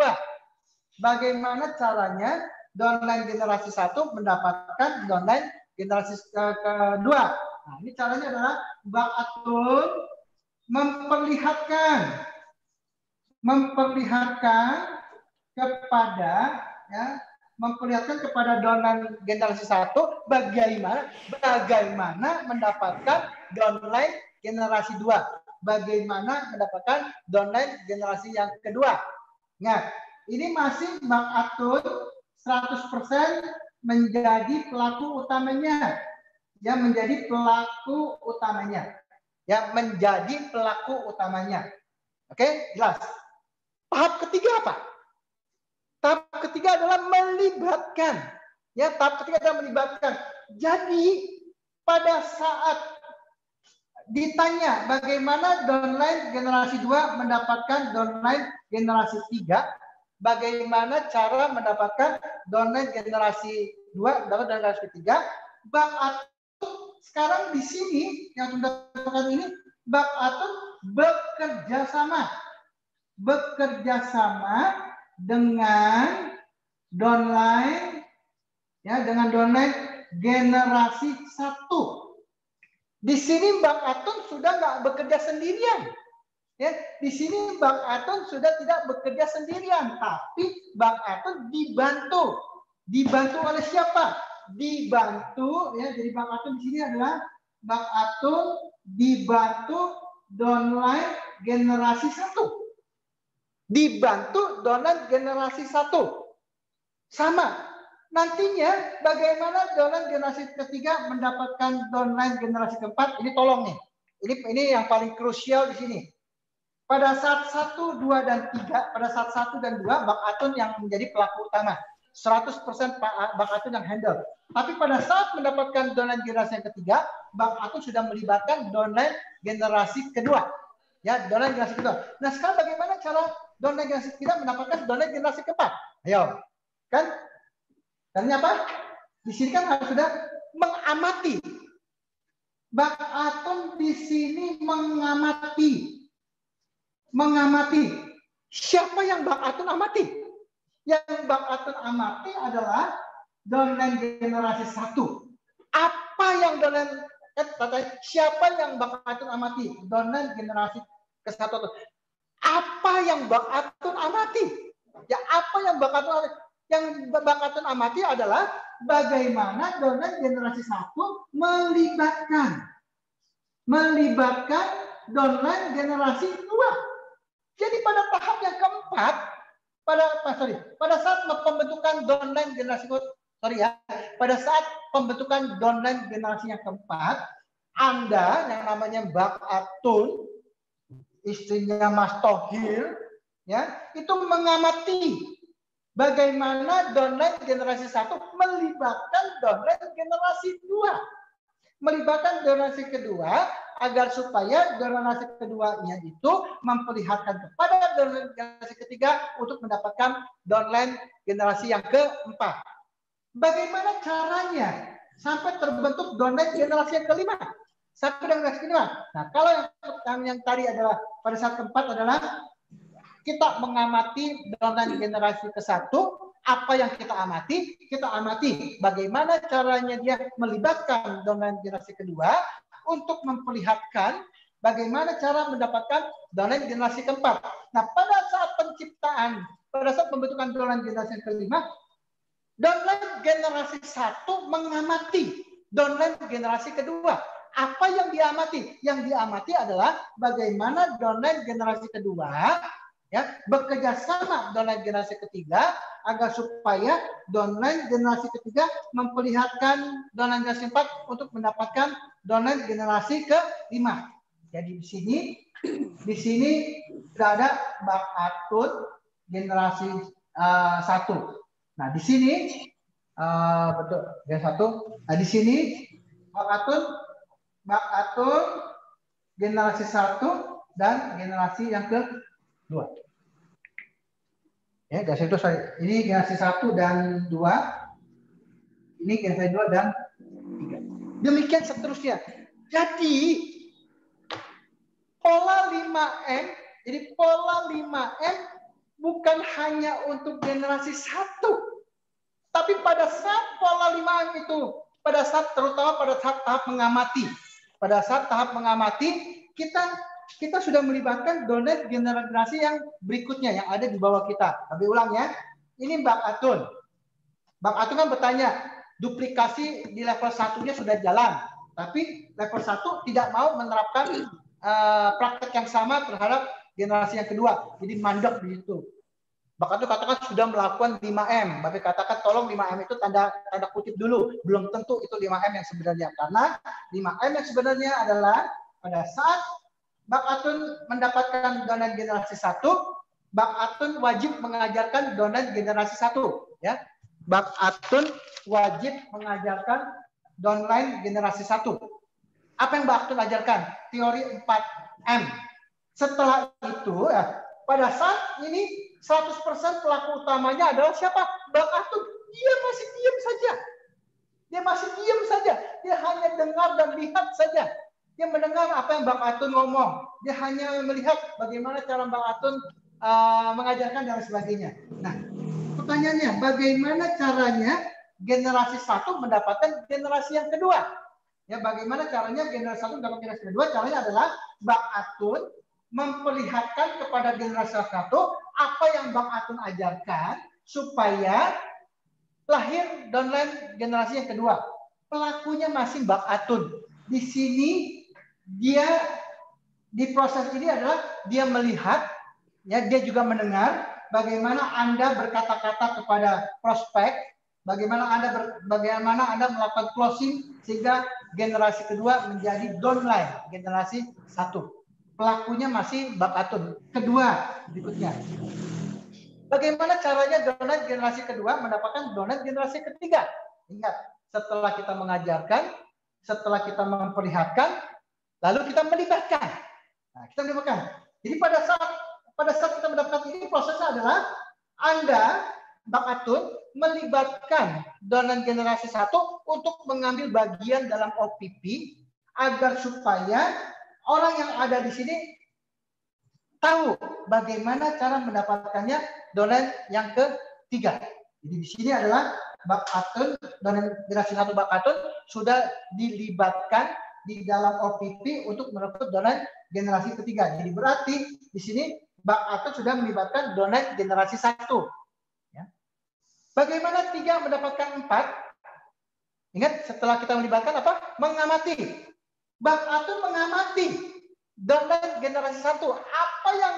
Bagaimana caranya downline generasi 1 mendapatkan downline generasi kedua? Nah, ini caranya adalah Bak Atun memperlihatkan kepada downline generasi 1 bagaimana mendapatkan downline generasi 2, bagaimana mendapatkan downline generasi yang kedua. Nah, ini masih Bak Atun 100% menjadi pelaku utamanya. Ya, menjadi pelaku utamanya. Ya, menjadi pelaku utamanya. Oke, jelas. Tahap ketiga apa? Tahap ketiga adalah melibatkan. Ya, tahap ketiga adalah melibatkan. Jadi, pada saat ditanya bagaimana downline generasi 2 mendapatkan downline generasi 3, bagaimana cara mendapatkan downline generasi 2 dan generasi 3, Bak Atun sekarang di sini yang sudah katakan ini, Bak Atun bekerja sama dengan downline, ya, dengan downline generasi 1. Di sini Bak Atun sudah nggak bekerja sendirian. Ya, di sini Bak Atun sudah tidak bekerja sendirian, tapi Bak Atun dibantu. Dibantu oleh siapa? Dibantu, ya, jadi Bak Atun di sini adalah Bak Atun dibantu downline generasi 1. Dibantu downline generasi 1. Sama. Nantinya bagaimana downline generasi ketiga mendapatkan downline generasi keempat? Ini tolong nih. Ini yang paling krusial di sini. Pada saat 1, 2, dan 3, pada saat 1 dan 2, Bak Atun yang menjadi pelaku utama. 100% Bak Atun yang handle. Tapi pada saat mendapatkan downline generasi yang ketiga, Bak Atun sudah melibatkan downline generasi kedua. Ya, downline generasi kedua. Nah, sekarang bagaimana cara downline generasi ketiga mendapatkan downline generasi keempat? Ayo. Kan? Caranya apa? Di sini kan harus sudah mengamati. Bak Atun di sini mengamati. Siapa yang Bak Atun amati? Yang Bak Atun amati adalah downline generasi 1. Apa yang downline, siapa yang Bak Atun amati? Downline generasi ke-1. Apa yang Bak Atun amati? Ya, apa yang Bak Atun amati? Yang Bak Atun amati adalah bagaimana downline generasi 1 melibatkan downline generasi 2. Jadi pada tahap yang keempat, pada saat pembentukan downline generasi pada saat pembentukan downline generasi yang keempat, Anda yang namanya Bak Atun, istrinya Mas Tohir, ya, itu mengamati bagaimana downline generasi 1 melibatkan downline generasi 2. Melibatkan generasi kedua agar supaya generasi keduanya itu memperlihatkan kepada downline generasi ketiga untuk mendapatkan downline generasi yang keempat. Bagaimana caranya sampai terbentuk downline generasi yang kelima? Sampai generasi kelima. Nah, kalau yang tadi adalah pada saat keempat adalah kita mengamati downline generasi ke-1. Apa yang kita amati? Kita amati bagaimana caranya dia melibatkan downline generasi kedua untuk memperlihatkan bagaimana cara mendapatkan downline generasi keempat. Nah, pada saat pembentukan downline generasi yang kelima, downline generasi 1 mengamati downline generasi kedua. Apa yang diamati? Yang diamati adalah bagaimana downline generasi kedua ya, bekerja sama downline generasi ketiga agar supaya downline generasi ketiga memperlihatkan downline generasi 4 untuk mendapatkan downline generasi ke-5. Jadi di sini sudah ada Bang Atun generasi 1. Nah, di sini betul ya 1. Nah, di sini Bang Atun generasi 1 dan generasi yang kedua. Ya, generasi itu ini generasi 1 dan 2. Ini generasi 2 dan 3. Demikian seterusnya. Jadi pola 5M, jadi pola 5M bukan hanya untuk generasi 1. Tapi pada saat pola 5M itu, terutama pada saat tahap mengamati. Pada saat tahap mengamati, kita sudah melibatkan downline generasi yang berikutnya yang ada di bawah kita. Tapi ulang ya. Ini Bang Atun. Bang Atun kan bertanya, duplikasi di level 1-nya sudah jalan. Tapi level 1 tidak mau menerapkan praktek yang sama terhadap generasi yang kedua. Jadi mandek di situ. Bang Atun katakan sudah melakukan 5M. Bapak katakan tolong 5M itu tanda kutip dulu. Belum tentu itu 5M yang sebenarnya. Karena 5M yang sebenarnya adalah pada saat Bang Atun mendapatkan downline generasi 1, Bang Atun wajib mengajarkan downline generasi 1. Ya. Bang Atun wajib mengajarkan downline generasi 1. Apa yang Bang Atun ajarkan? Teori 4M. Setelah itu, ya, pada saat ini 100% pelaku utamanya adalah siapa? Bang Atun. Dia masih diam saja. Dia hanya dengar dan lihat saja. Dia mendengar apa yang Bang Atun ngomong. Dia hanya melihat bagaimana cara Bang Atun mengajarkan dan sebagainya. Nah, pertanyaannya, bagaimana caranya generasi 1 mendapatkan generasi yang kedua? Ya, bagaimana caranya generasi 1 mendapatkan generasi kedua? Caranya adalah Bang Atun memperlihatkan kepada generasi 1 apa yang Bang Atun ajarkan supaya lahir downline generasi yang kedua. Pelakunya masih Bang Atun. Di sini dia di proses ini adalah dia melihat, ya, dia juga mendengar bagaimana Anda berkata-kata kepada prospek, bagaimana Anda melakukan closing sehingga generasi kedua menjadi downline generasi 1. Pelakunya masih Bang Atun. Kedua, berikutnya. Bagaimana caranya downline generasi kedua mendapatkan downline generasi ketiga? Ingat, setelah kita mengajarkan, setelah kita memperlihatkan, lalu kita melibatkan. Nah, kita melibatkan. Jadi pada saat kita mendapatkan ini, prosesnya adalah Anda, Bang Atun, melibatkan downline generasi 1 untuk mengambil bagian dalam OPP agar supaya orang yang ada di sini tahu bagaimana cara mendapatkannya downline yang ketiga. Jadi di sini adalah Bang Atun, downline generasi 1 Bang Atun sudah dilibatkan di dalam OPP untuk merekrut downline generasi ketiga. Jadi berarti di sini Bang Atun sudah melibatkan downline generasi 1. Ya. Bagaimana 3 mendapatkan 4? Ingat, setelah kita melibatkan apa? Mengamati. Bang Atun mengamati downline generasi 1. Apa yang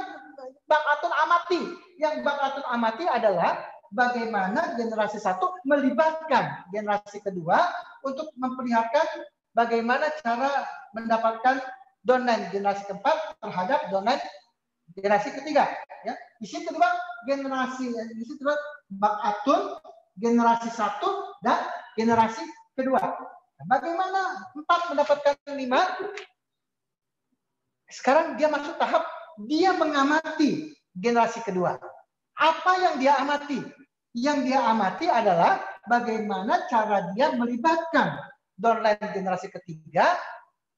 Bang Atun amati? Yang Bang Atun amati adalah bagaimana generasi 1 melibatkan generasi kedua untuk memperlihatkan bagaimana cara mendapatkan downline generasi keempat terhadap downline generasi ketiga. Ya. Di situ kedua Bang Atun generasi 1 dan generasi kedua. Bagaimana 4 mendapatkan 5? Sekarang dia masuk tahap dia mengamati generasi kedua. Apa yang dia amati? Yang dia amati adalah bagaimana cara dia melibatkan downline generasi ketiga,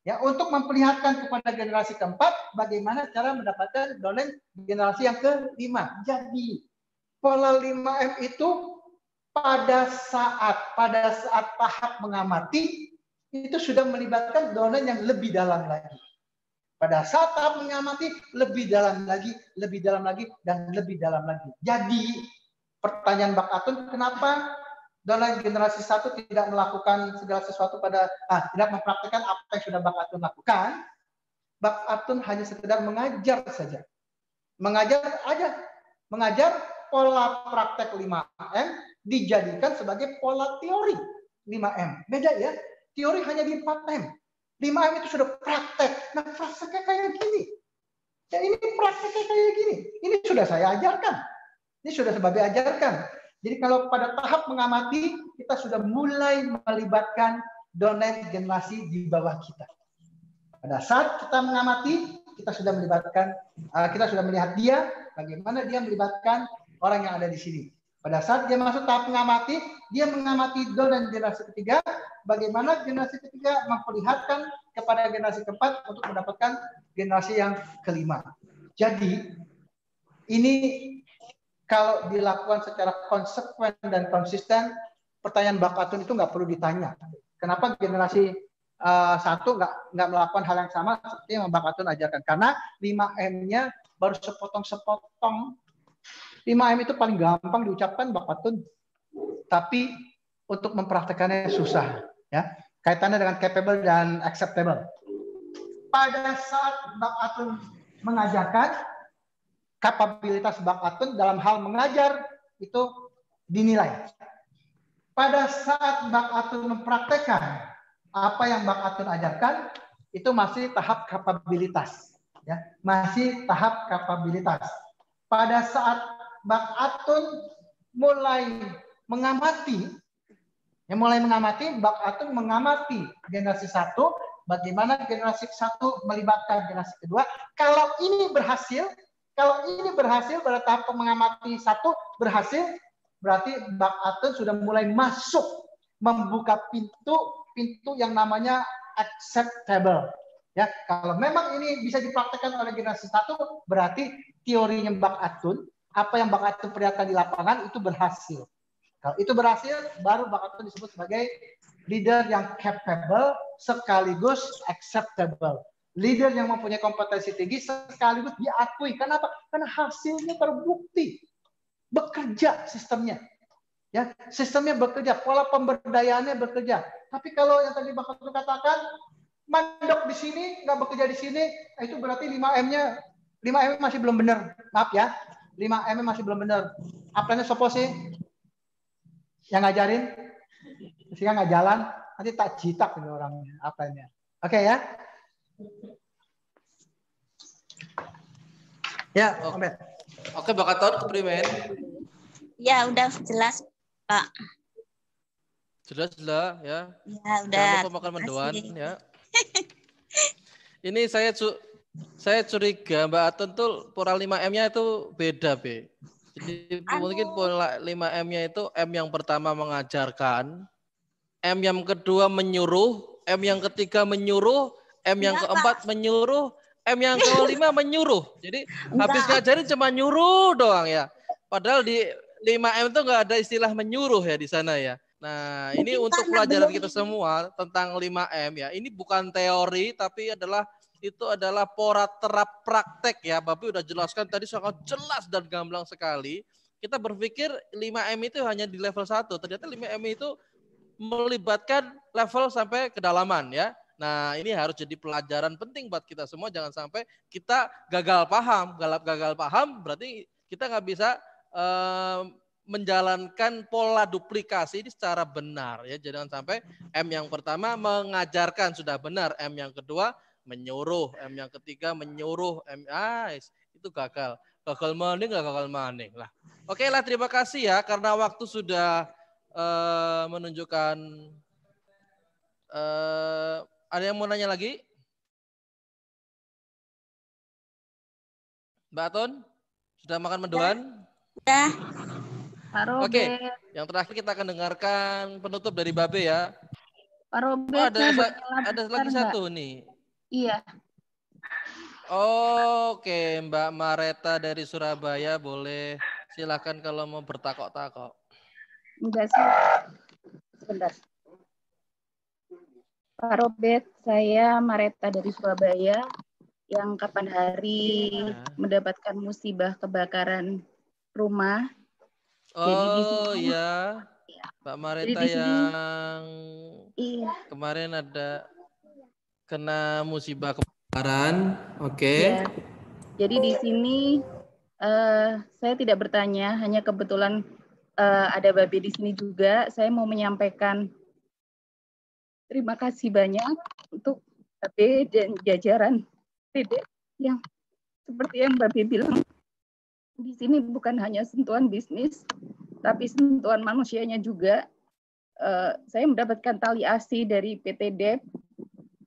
ya, untuk memperlihatkan kepada generasi keempat bagaimana cara mendapatkan downline generasi yang kelima. Jadi pola 5M itu pada saat tahap mengamati itu sudah melibatkan downline yang lebih dalam lagi. Pada saat tahap mengamati lebih dalam lagi, dan lebih dalam lagi. Jadi pertanyaan Bang Atun, kenapa downline generasi 1 tidak melakukan segala sesuatu tidak mempraktikkan apa yang sudah Bang Atun lakukan? Bang Atun hanya sekedar mengajar saja. Mengajar aja. Mengajar pola praktek 5M dijadikan sebagai pola teori 5M. Beda ya. Teori hanya di 4M. 5M itu sudah praktek. Nah, prakteknya kayak gini. Ya, ini prakteknya kayak gini. Ini sudah saya ajarkan. Ini sudah sebagai ajarkan. Jadi kalau pada tahap mengamati, kita sudah mulai melibatkan donen generasi di bawah kita. Pada saat kita mengamati, kita sudah melibatkan, kita sudah melihat dia, bagaimana dia melibatkan orang yang ada di sini. Pada saat dia masuk tahap mengamati, dia mengamati donen generasi ketiga, bagaimana generasi ketiga memperlihatkan kepada generasi keempat untuk mendapatkan generasi yang kelima. Jadi, ini kalau dilakukan secara konsekuen dan konsisten, pertanyaan Bakatun itu nggak perlu ditanya. Kenapa generasi satu nggak melakukan hal yang sama seperti yang Bakatun ajarkan? Karena 5M-nya baru sepotong-sepotong. 5M itu paling gampang diucapkan Bakatun, tapi untuk mempraktekannya susah. Ya, kaitannya dengan capable dan acceptable. Pada saat Bakatun mengajarkan, kapabilitas Bakatun dalam hal mengajar itu dinilai. Pada saat Bakatun mempraktekkan apa yang Bakatun ajarkan, itu masih tahap kapabilitas. Ya, masih tahap kapabilitas. Pada saat Bakatun mulai mengamati, Bakatun mengamati generasi satu, bagaimana generasi satu melibatkan generasi kedua. Kalau ini berhasil pada tahap mengamati satu berhasil, berarti Bakatun sudah mulai masuk membuka pintu yang namanya acceptable. Ya, kalau memang ini bisa dipraktekkan oleh generasi satu, berarti teorinya Bakatun, apa yang Bakatun perlihatkan di lapangan itu berhasil. Kalau itu berhasil, baru Bakatun disebut sebagai leader yang capable sekaligus acceptable. Leader yang mempunyai kompetensi tinggi sekaligus diakui. Kenapa? Karena hasilnya terbukti. Bekerja sistemnya. Ya, sistemnya bekerja, pola pemberdayaannya bekerja. Tapi kalau yang tadi Bakatun katakan, mandek di sini, nggak bekerja di sini, itu berarti 5M masih belum benar. Maaf ya, 5M masih belum benar. Apanya sopo sih? Yang ngajarin? Sehingga nggak jalan, nanti tak jitak ini orangnya. Apanya? Oke ya? Ya, Oke, Bakatun, keprimen. Ya, udah jelas, Pak. Jelas lah ya. Ya, udah. Jangan lupa makan mendoan ya. Ini saya curiga Mbak Atun tuh pola 5M-nya itu beda, Be. Jadi mungkin pola 5M-nya itu M yang pertama mengajarkan, M yang kedua menyuruh, M yang ketiga menyuruh, M yang keempat menyuruh, M yang kelima menyuruh. Jadi habis ngajarin cuma nyuruh doang ya. Padahal di 5M itu nggak ada istilah menyuruh ya di sana ya. Nah, ini untuk pelajaran kita semua tentang 5M ya. Ini bukan teori tapi itu adalah pola terap praktek ya. Bapak udah jelaskan tadi sangat jelas dan gamblang sekali. Kita berpikir 5M itu hanya di level 1. Ternyata 5M itu melibatkan level sampai kedalaman ya. Nah, ini harus jadi pelajaran penting buat kita semua. Jangan sampai kita gagal paham. Gagal paham berarti kita nggak bisa menjalankan pola duplikasi ini secara benar ya. Jangan sampai M yang pertama mengajarkan sudah benar, M yang kedua menyuruh, M yang ketiga menyuruh, itu gagal. Gagal maning lah. Oke lah, terima kasih ya karena waktu sudah menunjukkan. Ada yang mau nanya lagi? Mbak Atun, sudah makan mendoan? Sudah. Oke, yang terakhir kita akan dengarkan penutup dari Babe ya. Pak Robert, ada lagi satu nih. Iya. Oke, Mbak Mareta dari Surabaya boleh silakan kalau mau bertakok-takok. Enggak sih. Sebentar. Pak Robert, saya Mareta dari Surabaya yang kapan hari mendapatkan musibah kebakaran rumah. Iya, Pak Mareta yang kemarin ada kena musibah kebakaran. Oke. Ya. Jadi di sini Saya tidak bertanya, hanya kebetulan ada Babe di sini juga. Saya mau menyampaikan terima kasih banyak untuk Babe dan jajaran PD yang seperti yang Babe bilang, di sini bukan hanya sentuhan bisnis, tapi sentuhan manusianya juga. Saya mendapatkan tali asi dari PT DEP.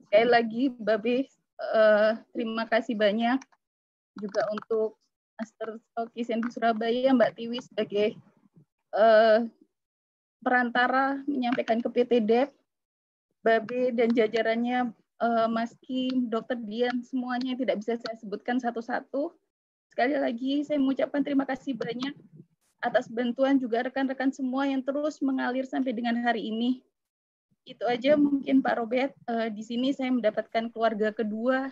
Sekali lagi, Babe, terima kasih banyak juga untuk Master Stokis yang di Surabaya, Mbak Tiwi sebagai perantara menyampaikan ke PT DEP, Babe dan jajarannya, Mas Kim, Dr. Dian, semuanya tidak bisa saya sebutkan satu-satu. Sekali lagi saya mengucapkan terima kasih banyak atas bantuan juga rekan-rekan semua yang terus mengalir sampai dengan hari ini. Itu aja mungkin Pak Robert. Di sini saya mendapatkan keluarga kedua,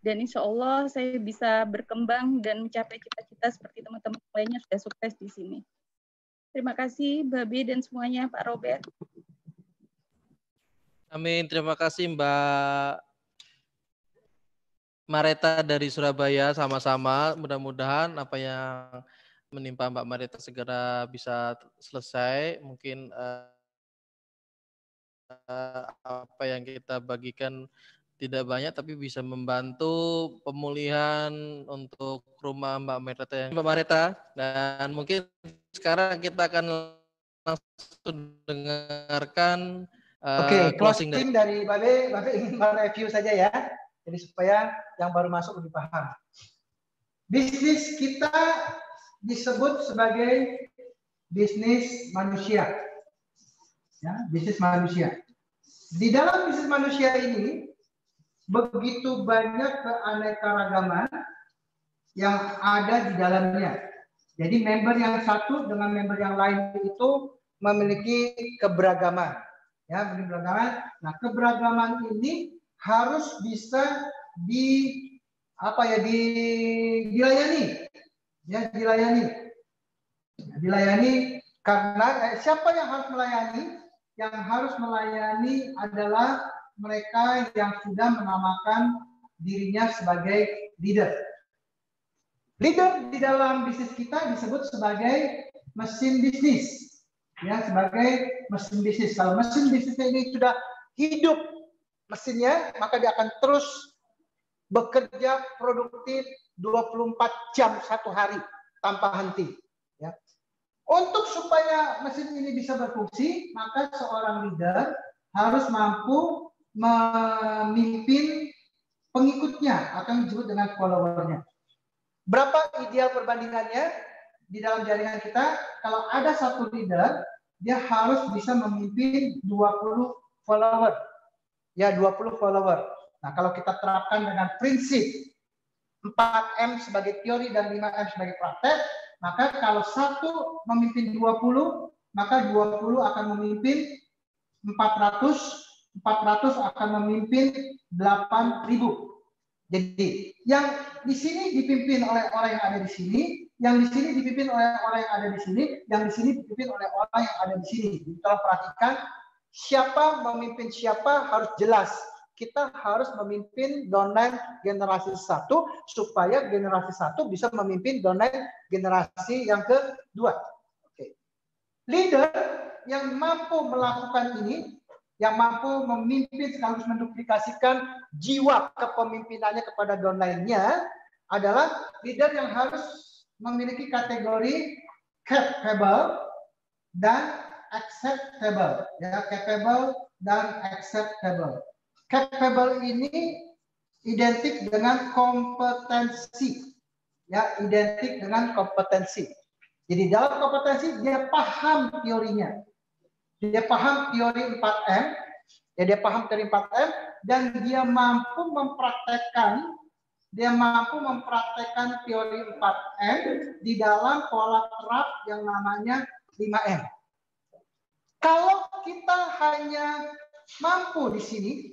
dan insya Allah saya bisa berkembang dan mencapai cita-cita seperti teman-teman lainnya sudah sukses di sini. Terima kasih Babe dan semuanya, Pak Robert. Amin, terima kasih Mbak Mareta dari Surabaya, sama-sama. Mudah-mudahan apa yang menimpa Mbak Mareta segera bisa selesai. Mungkin apa yang kita bagikan tidak banyak, tapi bisa membantu pemulihan untuk rumah Mbak Mareta. Dan mungkin sekarang kita akan langsung dengarkan closing dari Babe ingin mereview saja ya. Jadi supaya yang baru masuk lebih paham. Bisnis kita disebut sebagai bisnis manusia. Ya, bisnis manusia. Di dalam bisnis manusia ini begitu banyak keanekaragaman yang ada di dalamnya. Jadi member yang satu dengan member yang lain itu memiliki keberagaman. Ya, keberagaman. Nah, keberagaman ini harus bisa dilayani. Ya, dilayani karena siapa yang harus melayani? Yang harus melayani adalah mereka yang sudah menamakan dirinya sebagai leader. Leader di dalam bisnis kita disebut sebagai mesin bisnis. Ya, sebagai mesin bisnis. Kalau mesin bisnisnya ini sudah hidup mesinnya, maka dia akan terus bekerja produktif 24 jam satu hari tanpa henti. Ya. Untuk supaya mesin ini bisa berfungsi, maka seorang leader harus mampu memimpin pengikutnya atau yang disebut dengan followernya. Berapa ideal perbandingannya di dalam jaringan kita? Kalau ada satu leader, dia harus bisa memimpin 20 follower. Ya, 20 follower. Nah, kalau kita terapkan dengan prinsip 4M sebagai teori dan 5M sebagai praktek, maka kalau satu memimpin 20, maka 20 akan memimpin 400, 400 akan memimpin 8.000. Jadi yang di sini dipimpin oleh orang yang ada di sini, yang di sini dipimpin oleh orang yang ada di sini, yang di sini dipimpin oleh orang yang ada di sini. Jadi kalau perhatikan siapa memimpin siapa harus jelas. Kita harus memimpin downline generasi 1 supaya generasi 1 bisa memimpin downline generasi yang kedua. Oke. Leader yang mampu melakukan ini, yang mampu memimpin sekaligus menduplikasikan jiwa kepemimpinannya kepada downline-nya adalah leader yang harus memiliki kategori capable dan acceptable. Ya, capable dan acceptable. Capable ini identik dengan kompetensi. Ya, identik dengan kompetensi. Jadi dalam kompetensi dia paham teorinya. Dia paham teori 4M, ya dia paham teori 4M dan dia mampu mempraktekkan teori 4M di dalam pola terap yang namanya 5M. Kalau kita hanya mampu di sini,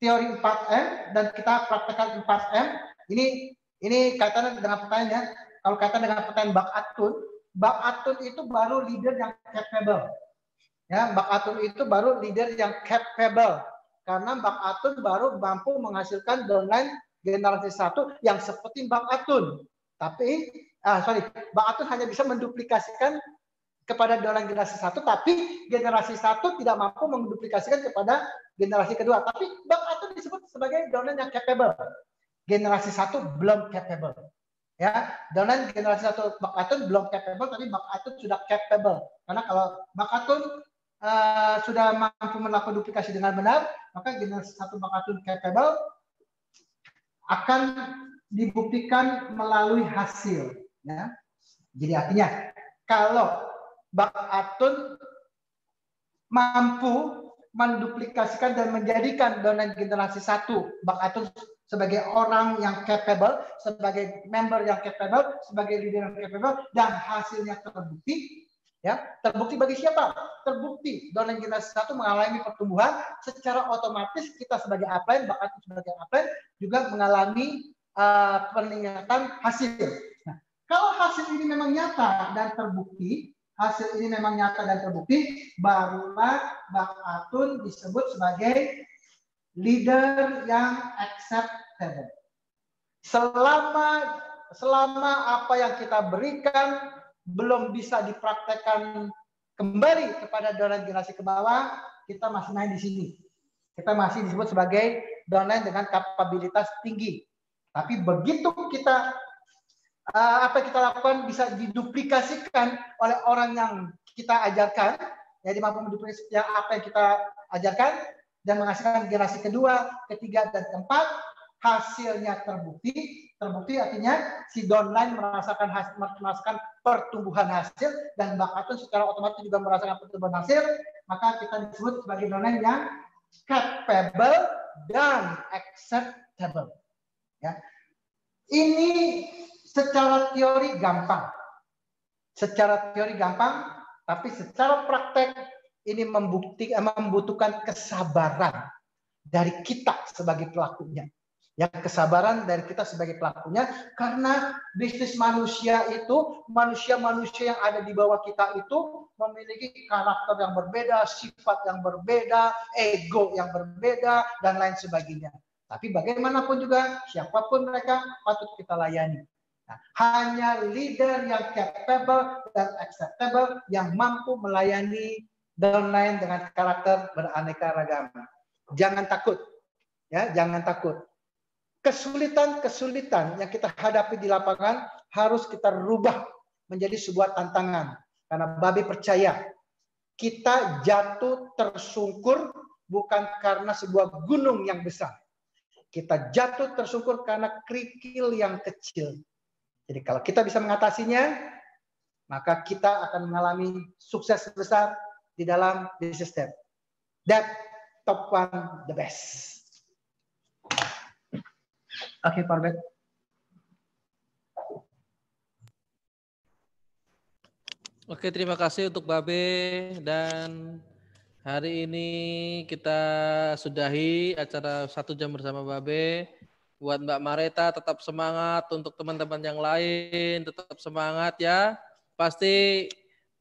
teori 4M dan kita praktekkan 4M, ini kaitannya dengan pertanyaan. Kalau kaitan dengan pertanyaan Bak Atun itu baru leader yang capable. Ya, Bak Atun itu baru leader yang capable. Karena Bak Atun baru mampu menghasilkan downline generasi 1 yang seperti Bang Atun. Tapi, Bang Atun hanya bisa menduplikasikan kepada downline generasi 1, tapi generasi 1 tidak mampu menduplikasikan kepada generasi kedua. Tapi Bang Atun disebut sebagai downline yang capable. Generasi 1 belum capable. Ya, downline generasi 1 Bang Atun belum capable, tapi Bang Atun sudah capable. Karena kalau Bang Atun sudah mampu melakukan duplikasi dengan benar, maka generasi 1 Bang Atun capable akan dibuktikan melalui hasil. Ya. Jadi artinya kalau Bang Atun mampu menduplikasikan dan menjadikan downline generasi 1 Bang Atun sebagai orang yang capable, sebagai member yang capable, sebagai leader yang capable, dan hasilnya terbukti. Ya, terbukti bagi siapa? Terbukti downline generasi 1 mengalami pertumbuhan, secara otomatis kita sebagai upline, Bang Atun sebagai upline juga mengalami peningkatan hasil. Nah, kalau hasil ini memang nyata dan terbukti, barulah Bang Atun disebut sebagai leader yang acceptable. Selama apa yang kita berikan belum bisa dipraktekkan kembali kepada downline generasi ke bawah, kita masih main di sini. Kita masih disebut sebagai downline dengan kapabilitas tinggi. Tapi begitu kita apa yang kita lakukan bisa diduplikasikan oleh orang yang kita ajarkan, jadi mampu menduplikasikan apa yang kita ajarkan dan menghasilkan generasi kedua, ketiga, dan keempat, hasilnya terbukti. Terbukti artinya si downline merasakan pertumbuhan hasil, dan Bang Atun secara otomatis juga merasakan pertumbuhan hasil, maka kita disebut sebagai downline yang capable dan acceptable. Ya. Ini secara teori gampang. Tapi secara praktek ini membutuhkan kesabaran dari kita sebagai pelakunya. Ya, kesabaran dari kita sebagai pelakunya, karena bisnis manusia itu, manusia-manusia yang ada di bawah kita itu memiliki karakter yang berbeda, sifat yang berbeda, ego yang berbeda, dan lain sebagainya. Tapi bagaimanapun juga, siapapun mereka patut kita layani. Nah, hanya leader yang capable dan acceptable yang mampu melayani downline dengan karakter beraneka ragam. Jangan takut, ya, jangan takut. Kesulitan yang kita hadapi di lapangan harus kita rubah menjadi sebuah tantangan. Karena Babe percaya kita jatuh tersungkur bukan karena sebuah gunung yang besar. Kita jatuh tersungkur karena kerikil yang kecil. Jadi kalau kita bisa mengatasinya, maka kita akan mengalami sukses besar di dalam business step. That top one the best. Oke, Pak Robert. Oke, terima kasih untuk Babe, dan hari ini kita sudahi acara 1 jam bersama Babe. Buat Mbak Mareta tetap semangat, untuk teman-teman yang lain tetap semangat ya. Pasti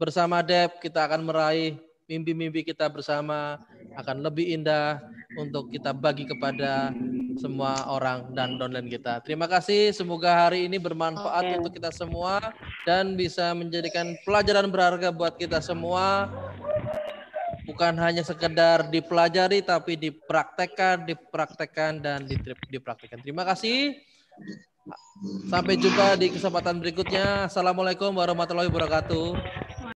bersama Dep kita akan meraih mimpi-mimpi kita bersama, akan lebih indah untuk kita bagi kepada semua orang dan downline kita. Terima kasih, semoga hari ini bermanfaat untuk kita semua dan bisa menjadikan pelajaran berharga buat kita semua. Bukan hanya sekedar dipelajari, tapi dipraktekkan, dan dipraktekkan. Terima kasih. Sampai jumpa di kesempatan berikutnya. Assalamualaikum warahmatullahi wabarakatuh.